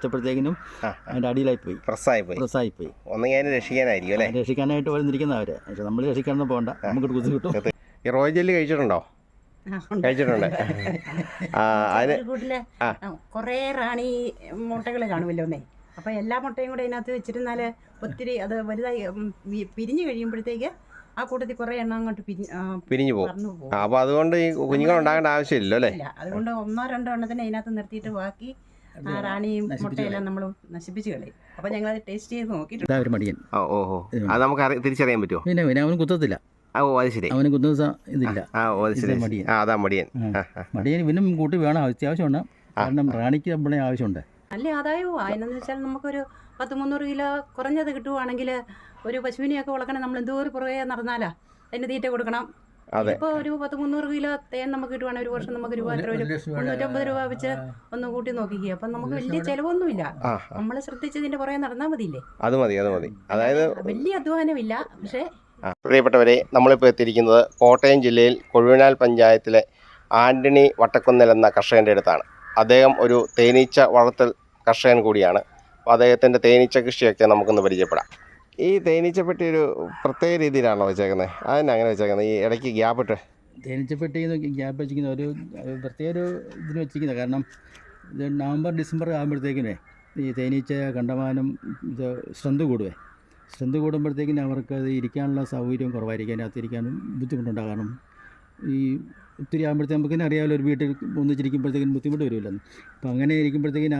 വെച്ചപ്പോഴത്തേക്കിനും അതിൻ്റെ അടിയിലായി പോയി, പ്രസ്സായി പോയി. രക്ഷിക്കാനായിരിക്കും അല്ലേ? രക്ഷിക്കാനായിട്ട് വന്നിരിക്കുന്ന അവര്. പക്ഷെ നമ്മൾ രക്ഷിക്കാനൊന്നും പോകണ്ട, നമുക്ക് കുത്തി കിട്ടും. ഈ റോയൽ ജെല്ലി കഴിച്ചിട്ടുണ്ടോ? കഴിച്ചിട്ടുണ്ട്. കുറേ റാണി മുട്ടകൾ കാണുമല്ലോ ഒന്നേ. അപ്പം എല്ലാ മുട്ടയും കൂടെ അതിനകത്ത് വെച്ചിരുന്നാൽ ഒത്തിരി അത് വലുതായി പിരിഞ്ഞു കഴിയുമ്പോഴത്തേക്ക് ആ കൂട്ടത്തിൽ കുറേ എണ്ണം അങ്ങോട്ട് പിരിഞ്ഞു പോകും. അപ്പോൾ അതുകൊണ്ട് ഈ കുഞ്ഞുങ്ങൾ ഉണ്ടാകേണ്ട ആവശ്യമില്ലല്ലോ അല്ലേ? അതുകൊണ്ട് 1-2 എണ്ണത്തിന് അതിനകത്ത് നിർത്തിയിട്ട് ബാക്കി റാണിയും മുട്ടയെല്ലാം നമ്മൾ നശിപ്പിച്ച് കളയും. അപ്പം ഞങ്ങളത് ടേസ്റ്റ് ചെയ്ത് നോക്കിയിട്ടുണ്ട്. ഒരു മടിയൻ. ഓഹോ, അത് നമുക്ക് തിരിച്ചറിയാൻ പറ്റുമോ? പിന്നെ അവന് കുത്തത്തില്ല. അത് ശരി, അവന് കുത്തുന്ന ഇതില്ല. മടിയൻ. അതാ മടിയൻ. മടിയൻ ഇവനും കൂട്ടി വേണം, അത്യാവശ്യമുണ്ട്. കാരണം റാണിക്ക് നമ്മളെ ആവശ്യമുണ്ട്. നല്ല ആദായവും അതിനെന്ന് വെച്ചാൽ നമുക്കൊരു 100-300 കിലോ കുറഞ്ഞത് കിട്ടുവാണെങ്കിൽ ഒരു പശുവിനെയൊക്കെ വളർക്കണം. നമ്മൾ എന്തോരം പുറകെ നടന്നാലാ അതിന് തീറ്റ കൊടുക്കണം. ഇപ്പോൾ ഒരു 100-300 കിലോ തേൻ നമുക്ക് കിട്ടുവാണെങ്കിൽ ഒരു വർഷം നമുക്ക് രൂപ എത്ര ഒരു 350 രൂപ വെച്ച് ഒന്ന് കൂട്ടി നോക്കിക്കുക. അപ്പം നമുക്ക് വലിയ ചിലവൊന്നുമില്ല. നമ്മൾ ശ്രദ്ധിച്ചതിന്റെ പുറകെ നടന്നാൽ മതിയില്ലേ? അത് മതി. അതായത് വലിയ അധ്വാനമില്ല. പക്ഷേ പ്രിയപ്പെട്ടവരെ, നമ്മളിപ്പോൾ എത്തിയിരിക്കുന്നത് കോട്ടയം ജില്ലയിൽ കൊഴുവനാൽ പഞ്ചായത്തിലെ ആന്റണി വട്ടക്കുന്നൽ എന്ന കർഷകൻ്റെ അടുത്താണ്. അദ്ദേഹം ഒരു തേനീച്ച വളർത്തൽ കർഷകൻ കൂടിയാണ്. അപ്പോൾ അദ്ദേഹത്തിൻ്റെ തേനീച്ച കൃഷിയൊക്കെ നമുക്കൊന്ന് പരിചയപ്പെടാം. ഈ തേനീച്ചപ്പെട്ടി ഒരു പ്രത്യേക രീതിയിലാണോ വെച്ചേക്കുന്നത്? അതിനങ്ങനെ വെച്ചേക്കുന്നത്? ഈ ഇടയ്ക്ക് ഗ്യാപ്പ് ഇട്ട് തേനീച്ചപ്പെട്ടി ഗ്യാപ്പ് വെച്ചിരിക്കുന്ന ഒരു പ്രത്യേക ഒരു ഇതിന് വെച്ചിരിക്കുന്നത്. കാരണം ഇത് നവംബർ-ഡിസംബർ ആകുമ്പോഴത്തേക്കിനെ ഈ തേനീച്ച കണ്ടമാനം ഇത് സ്ട്രെങ്ത് കൂടുമ്പോഴത്തേക്കിനും അവർക്ക് അത് ഇരിക്കാനുള്ള സൗകര്യം കുറവായിരിക്കും. അതിനകത്ത് ഇരിക്കാനും ബുദ്ധിമുട്ടുണ്ടാകാനും ഈ ഒത്തിരി ആകുമ്പോഴത്തേക്കും നമുക്കിനെ അറിയാമല്ലോ, ഒരു വീട്ടിൽ ഒന്നിച്ചിരിക്കുമ്പോഴത്തേക്കും ബുദ്ധിമുട്ട് വരുമല്ലോ. അപ്പോൾ അങ്ങനെ ഇരിക്കുമ്പോഴത്തേക്കിനും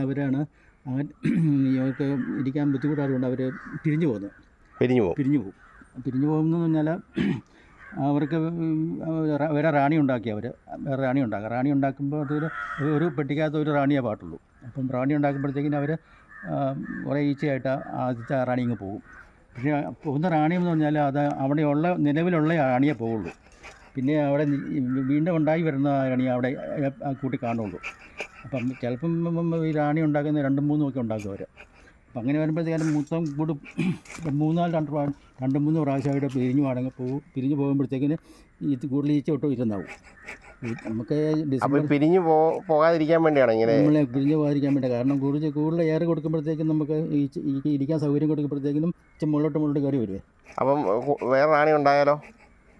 അവർക്ക് ഇരിക്കാൻ ബുദ്ധിമുട്ടായതുകൊണ്ട് അവർ പിരിഞ്ഞു പോകുന്നതെന്ന് പറഞ്ഞാൽ അവർക്ക് വേറെ റാണി ഉണ്ടാക്കുമ്പോൾ ഒരു പെട്ടിക്കകത്ത് ഒരു റാണിയേ പാട്ടുള്ളൂ. അപ്പം റാണി ഉണ്ടാക്കുമ്പോഴത്തേക്കിനും അവർ കുറേ ഈച്ചയായിട്ട് ആദ്യത്തെ റാണി ഇങ്ങ് പോകും. പക്ഷേ പോകുന്ന റാണിയെന്ന് പറഞ്ഞാൽ അത് അവിടെയുള്ള നിലവിലുള്ള റാണിയേ പോവുള്ളൂ. പിന്നെ അവിടെ വീണ്ടും ഉണ്ടായി വരുന്ന റാണി അവിടെ കൂട്ടി കാണുള്ളൂ. അപ്പം ചിലപ്പം ഈ റാണി ഉണ്ടാക്കുന്ന 2-3 ഒക്കെ ഉണ്ടാക്കും അവർ. അപ്പം അങ്ങനെ വരുമ്പോഴത്തേക്കും മൊത്തം കൂട് 2-3 പ്രാവശ്യമായിട്ട് പിരിഞ്ഞു പോകുമ്പോഴത്തേക്കിന് ഈ കൂടുതൽ ഈച്ച ഒട്ടും ഇരുന്നാവും. നമുക്ക് പിരിഞ്ഞു പോകാതിരിക്കാൻ വേണ്ടിയാണ് ഇങ്ങനെ. നമ്മളെ പിരിഞ്ഞു പോകാതിരിക്കാൻ വേണ്ടി. കാരണം കൂടുതൽ എയർ കൊടുക്കുമ്പോഴത്തേക്കും നമുക്ക് ഈ ഇരിക്കാൻ സൗകര്യം കൊടുക്കുമ്പോഴത്തേക്കിനും മുള്ളോട്ട് കയറി വരുവേ. അപ്പം വേറെ റാണി ഉണ്ടായാലോ?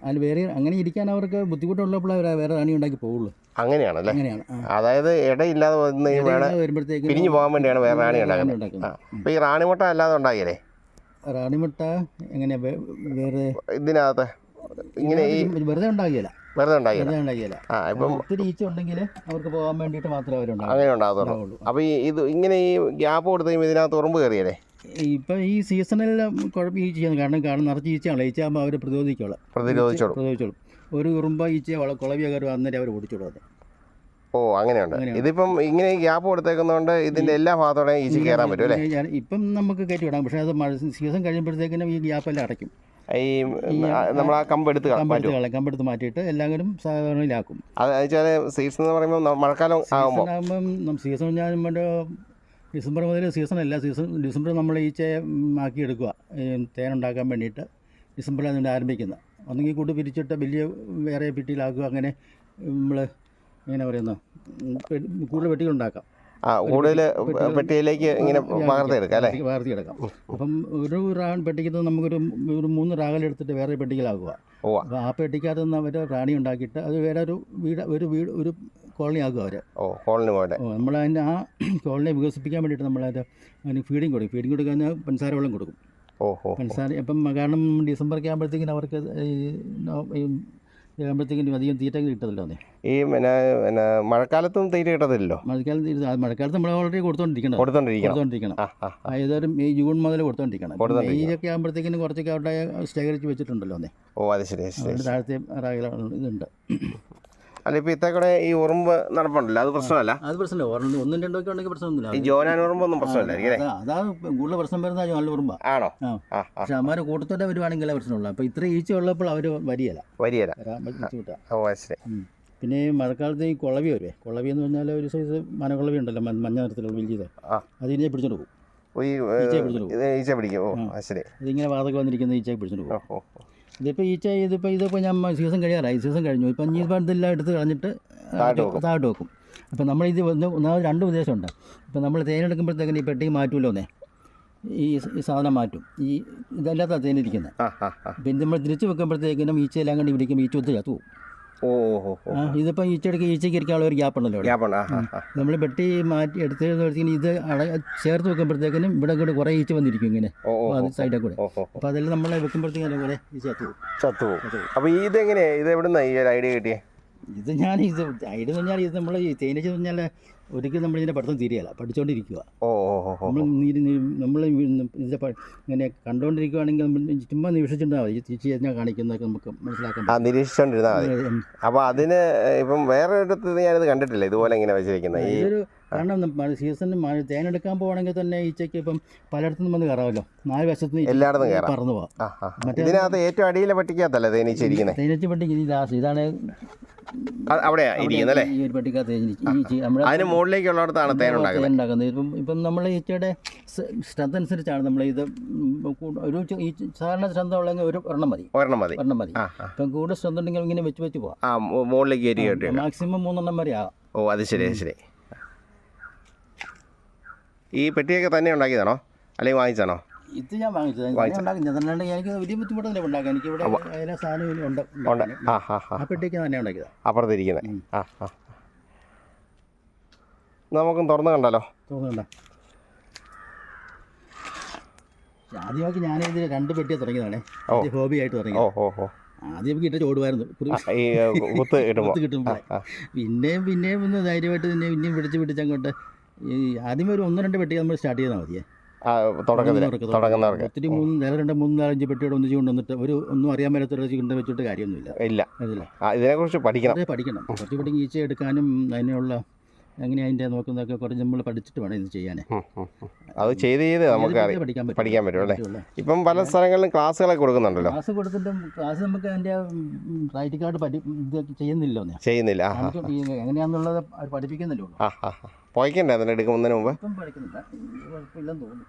അതിൽ വേറെ അങ്ങനെ ഇരിക്കാൻ അവർക്ക് ബുദ്ധിമുട്ടുള്ളപ്പോൾ വേറെ റാണി ഉണ്ടാക്കി പോവുള്ളൂ. അങ്ങനെയാണല്ലേ? അങ്ങനെയാണ്. അതായത് ഇടയില്ലാതെ വരുമ്പോഴത്തേക്ക് പിരിഞ്ഞു പോകാൻ വേണ്ടിയാണ് വേറെ റാണി ഉണ്ടാക്കുന്നത്. അപ്പോൾ ഈ റാണിമുട്ട അല്ലാതെ ഉണ്ടാകില്ലേ? റാണിമുട്ട എങ്ങനെയാ വേറെ ഇതിനകത്ത് ഇങ്ങനെ വെറുതെ ഉണ്ടാകില്ല. ഒത്തിരി ഈച്ച ഉണ്ടെങ്കിൽ അവർക്ക് പോകാൻ വേണ്ടിയിട്ട് മാത്രമേ അങ്ങനെ ഉണ്ടാകത്തുള്ളൂ. അപ്പോൾ ഇങ്ങനെ ഈ ഗ്യാപ്പ് കൊടുത്ത് ഇതിനകത്ത് ഉറുമ്പ് കയറിയല്ലേ? ഇപ്പം ഈ സീസണിൽ കുഴപ്പം ഈച്ചയാണ്. കാരണം നിറച്ച് ഈച്ചയാണല്ലോ. ഈച്ചയാകുമ്പോൾ അവർ പ്രതിരോധിച്ചോളും. ഒരു ഉറുമ്പ ഈച്ച കുളവിയ കയറി അന്നേരം അവർ ഓടിച്ചോളും. അത് അങ്ങനെയുണ്ട്. ഇതിപ്പം ഇങ്ങനെ ഗ്യാപ്പ് കൊടുത്തേക്കുന്നതുകൊണ്ട് ഇതിന്റെ എല്ലാ ഭാഗത്തോടെ ഈച്ച കയറാൻ പറ്റും അല്ലേ? ഇപ്പം നമുക്ക് കയറ്റി വിടാം. പക്ഷേ അത് സീസൺ കഴിയുമ്പോഴത്തേക്കിനും ഈ ഗ്യാപ്പെല്ലാം അടയ്ക്കും. നമ്മൾ ആ കമ്പെടുത്ത് മാറ്റിയിട്ട് എല്ലാവരും സാധാരണയിലാക്കും. സീസൺ എന്ന് പറയുമ്പോൾ മഴക്കാലം ആകുമ്പോൾ സീസൺ ഞാൻ ഡിസംബർ മുതൽ സീസണല്ല. ഡിസംബർ നമ്മൾ ഈച്ചയെ ആക്കിയെടുക്കുക തേനുണ്ടാക്കാൻ വേണ്ടിയിട്ട്. ഡിസംബറിലാണ് അതിൻ്റെ ആരംഭിക്കുന്നത്. ഒന്നെങ്കിൽ കൂട്ട് പിരിച്ചിട്ട് വലിയ വേറെ പെട്ടിയിലാക്കുക. അങ്ങനെ നമ്മൾ എങ്ങനെ പറയുന്നു, കൂടുതൽ പെട്ടികളുണ്ടാക്കാം. കൂടുതൽ പെട്ടിയിലേക്ക് ഇങ്ങനെ പകർത്തിയെടുക്കാം. അപ്പം ഒരു പെട്ടിക്കകത്ത് നമുക്കൊരു 3 റാഗലെടുത്തിട്ട് വേറെ പെട്ടിക്കലാക്കുക. അപ്പോൾ ആ പെട്ടിക്കകത്ത് നിന്ന് അവർ റാണി ഉണ്ടാക്കിയിട്ട് അത് വേറെ ഒരു കോളനി ആക്കുക അവർ. നമ്മൾ അതിൻ്റെ ആ കോളനിയെ വികസിപ്പിക്കാൻ വേണ്ടിയിട്ട് നമ്മളതിന് ഫീഡിങ് കൊടുക്കാൻ പഞ്ചസാര വെള്ളം കൊടുക്കും. പഞ്ചസാര ഇപ്പം കാരണം ഡിസംബറൊക്കെ ആകുമ്പോഴത്തേക്കിനും അവർക്ക് ആകുമ്പോഴത്തേക്കിനും അധികം തീറ്റ കിട്ടത്തില്ലോ. ഈ മഴക്കാലത്തും തീറ്റ കിട്ടത്തില്ലല്ലോ? മഴക്കാലത്ത് നമ്മൾ ഓൾറെഡി കൊടുത്തോണ്ടിരിക്കണം. ഏതൊരു ജൂൺ മുതൽ കൊടുത്തോണ്ടിരിക്കണം. മെയ്യൊക്കെ ആകുമ്പോഴത്തേക്കിനും കുറച്ചൊക്കെ അവിടെ ശേഖരിച്ച് വെച്ചിട്ടുണ്ടല്ലോ. താഴത്തെ ഇതുണ്ട്. അല്ല, ഇപ്പോൾ ഇത്തേക്കൂടെ ഈ ഉറുമ്പ് നടപ്പുണ്ടല്ലോ, അത് പ്രശ്നമല്ല? അത് പ്രശ്നമില്ല. 1-2 ഒക്കെ ഉണ്ടെങ്കിൽ പ്രശ്നമൊന്നുമില്ല. ഈ ജോനാൻ ഉറുമ്പൊന്നും പ്രശ്നമില്ല. അതാണ് കൂടുതൽ പ്രശ്നം വരുന്ന നല്ല ഉറുമ്പ. ആണോ? പക്ഷെ അമ്മമാരെ കൂട്ടത്തോടെ വരുവാണെങ്കിൽ പ്രശ്നമുള്ളൂ. അപ്പോൾ ഇത്ര ഈച്ച ഉള്ളപ്പോൾ അവർ വരികയില്ല. പിന്നെ ഈ മഴക്കാലത്ത് ഈ കുളവി എന്ന് പറഞ്ഞാൽ ഒരു സൈസ് മനക്കുളവി ഉണ്ടല്ലോ, മഞ്ഞ നിറത്തിലുള്ള വലിയത്. അതിനെ പിടിച്ചോണ്ട് പോകും. ഇതിങ്ങനെ വാതൊക്കെ വന്നിരിക്കുന്ന ഈച്ചയെ പിടിച്ചോണ്ട് പോകും. ഇതിപ്പോൾ ഞാൻ സീസൺ കഴിഞ്ഞു. ഇപ്പം ഇതെല്ലാം എടുത്ത് കളഞ്ഞിട്ട് താഴോട്ട് വെക്കും. അപ്പോൾ നമ്മളിത് ഒന്നാമത് 2 ഉദ്ദേശമുണ്ട്. ഇപ്പോൾ നമ്മൾ തേനെടുക്കുമ്പോഴത്തേക്കിന് ഈ പെട്ടി മാറ്റുമല്ലോന്നേ, ഈ സാധനം മാറ്റും, ഇതല്ലാത്ത തേനിരിക്കുന്നത്. പിന്നെ നമ്മൾ തിരിച്ച് വെക്കുമ്പോഴത്തേക്കിനും ഈച്ചയെല്ലാം കണ്ട് പിടിക്കുമ്പോൾ ഈച്ച ഒത്ത് ചത്തു പോകും. ഇതിപ്പോൾ ഈച്ചയ്ക്ക് ഇരിക്കാനുള്ള ഒരു ഗ്യാപ്പ് ഉണ്ടല്ലോ. നമ്മൾ പെട്ടി മാറ്റി എടുത്തതിന് ഇത് ചേർത്ത് വെക്കുമ്പോഴത്തേക്കിനും ഇവിടെ കൂടെ കുറേ ഈച്ച വന്നിരിക്കും ഇങ്ങനെ സൈഡിൽ കൂടെ. അപ്പോൾ അതെല്ലാം നമ്മൾ വെക്കുമ്പോഴത്തേക്കും കുറേ ഈച്ച ചത്തു പോകും. അപ്പോൾ ഇതെങ്ങനെയാണ്, ഇത് എവിടുന്നാണ് ഈ ഒരു ഐഡിയ കിട്ടിയേ? ഇത് ഐഡിയ എന്ന് പറഞ്ഞാൽ ഇത് നമ്മൾ ഈ തേനീച്ച എന്ന് പറഞ്ഞാൽ ഒരിക്കലും നമ്മളിതിൻ്റെ പഠിത്തം തീരെയല്ല, പഠിച്ചുകൊണ്ടിരിക്കുക. നമ്മൾ ഇതിൻ്റെ ഇങ്ങനെ കണ്ടുകൊണ്ടിരിക്കുകയാണെങ്കിൽ നമ്മൾ ചുമ്മാ നിരീക്ഷിച്ചിട്ടുണ്ടാൽ മതി. തിരിച്ച് കഴിഞ്ഞാൽ കാണിക്കുന്നതൊക്കെ നമുക്ക് മനസ്സിലാക്കാൻ നിരീക്ഷിച്ചുകൊണ്ടിരുന്നാൽ മതി. അപ്പോൾ അതിന് ഇപ്പം വേറെ ഒരിടത്ത് ഞാനിത് കണ്ടിട്ടില്ല ഇതുപോലെ ഇങ്ങനെ വെച്ചിരിക്കുന്നത്. ഇതൊരു കാരണം സീസണിൽ തേനെടുക്കാൻ പോകണമെങ്കിൽ തന്നെ ഈച്ചയ്ക്ക് ഇപ്പം പലയിടത്തുനിന്നും വന്ന് കയറാമല്ലോ, 4 വശത്തുനിന്ന് എല്ലായിടത്തും പറന്നു പോകാം. ഇതിനകത്ത് ഏറ്റവും അടിയിലെ പട്ടിക്കകത്തല്ലേ തേനീച്ച ഇരിക്കുന്നത്? തേനീച്ച പട്ടിക്ക് ഇതാണ് അവിടെയാ ഇരിക്കുന്നത്. ഈ ഒരു പട്ടിക്കകത്ത് അതിന് മുകളിലേക്കുള്ളിടത്താണ് തേൻ ഉണ്ടാക്കുന്നത്. ഇപ്പം നമ്മൾ ഈച്ചയുടെ ശ്രദ്ധ അനുസരിച്ചാണ് നമ്മൾ ഇത് ഒരു സാധാരണ ശ്രദ്ധ ഉള്ളെങ്കിൽ ഒരെണ്ണം മതി. ഇപ്പം കൂടുതൽ ശ്രദ്ധ ഉണ്ടെങ്കിൽ ഇങ്ങനെ വെച്ച് പോവാം, മുകളിലേക്ക് മാക്സിമം 3 എണ്ണം വരെ ആകാം. അത് ശരി. ഈ പെട്ടിയൊക്കെ തന്നെ ഉണ്ടാക്കിയതാണോ അല്ലെങ്കിൽ വാങ്ങിച്ചാണോ? ഇത് ഞാൻ വാങ്ങിച്ചത് ഉണ്ടാക്കുന്നത്. എനിക്ക് വലിയ ബുദ്ധിമുട്ടൊന്നുമില്ല ഉണ്ടാക്കാൻ. എനിക്ക് ഇവിടെ എല്ലാ സാധനവും ഉണ്ട്. ആ പെട്ടിയൊക്കെ തന്നെ ഉണ്ടാക്കിയത്. അപ്പുറത്തിരിക്കുന്നത് നമുക്കും തുറന്ന് കണ്ടല്ലോ. ആദ്യമൊക്കെ ഞാനിത് 2 പെട്ടിയെ തുടങ്ങിയതാണേ, ഹോബിയായിട്ട് തുടങ്ങി. ആദ്യം നമുക്ക് ഇട്ട് ഓടുമായിരുന്നു കിട്ടുമ്പോൾ. പിന്നെയും ഒന്ന് ധൈര്യമായിട്ട് പിന്നെയും പിടിച്ചങ്ങോട്ട് ആദ്യമേ ഒരു 1-2 പെട്ടി നമ്മൾ സ്റ്റാർട്ട് ചെയ്താൽ മതിയേ. ഒത്തിരി 3-4-5 പെട്ടിയോടെ ഒന്നിച്ച് കൊണ്ടുവന്നിട്ട് ഒന്നും അറിയാൻ മേലാത്തൊരു കൊണ്ട് വെച്ചിട്ട് കാര്യമൊന്നുമില്ല. ഇതിനെക്കുറിച്ച് പഠിക്കണം. കുറച്ച് പെട്ടി ഈച്ച എടുക്കാനും അതിനുള്ള എങ്ങനെ അതിൻ്റെ നോക്കുന്നതൊക്കെ കുറച്ച് നമ്മൾ പഠിച്ചിട്ട് വേണം ഇത് ചെയ്യാനേ. അത് ചെയ്ത് നമുക്ക് പഠിക്കാൻ പറ്റും അല്ലേ? ഇപ്പം പല സ്ഥലങ്ങളിലും ക്ലാസ്സുകളൊക്കെ കൊടുക്കുന്നുണ്ടല്ലോ. ക്ലാസ് നമുക്ക് അതിൻ്റെ പ്രാക്ടിക്കലായിട്ട് ചെയ്യുന്നില്ല. എങ്ങനെയാണെന്നുള്ളത് അവർ പഠിപ്പിക്കുന്നില്ല. പോയിക്കണ്ടേ അതിന് എടുക്കുന്നതിന് മുമ്പ്? ഇപ്പം പഠിക്കുന്നില്ല, കുഴപ്പമില്ലെന്ന് തോന്നുന്നു.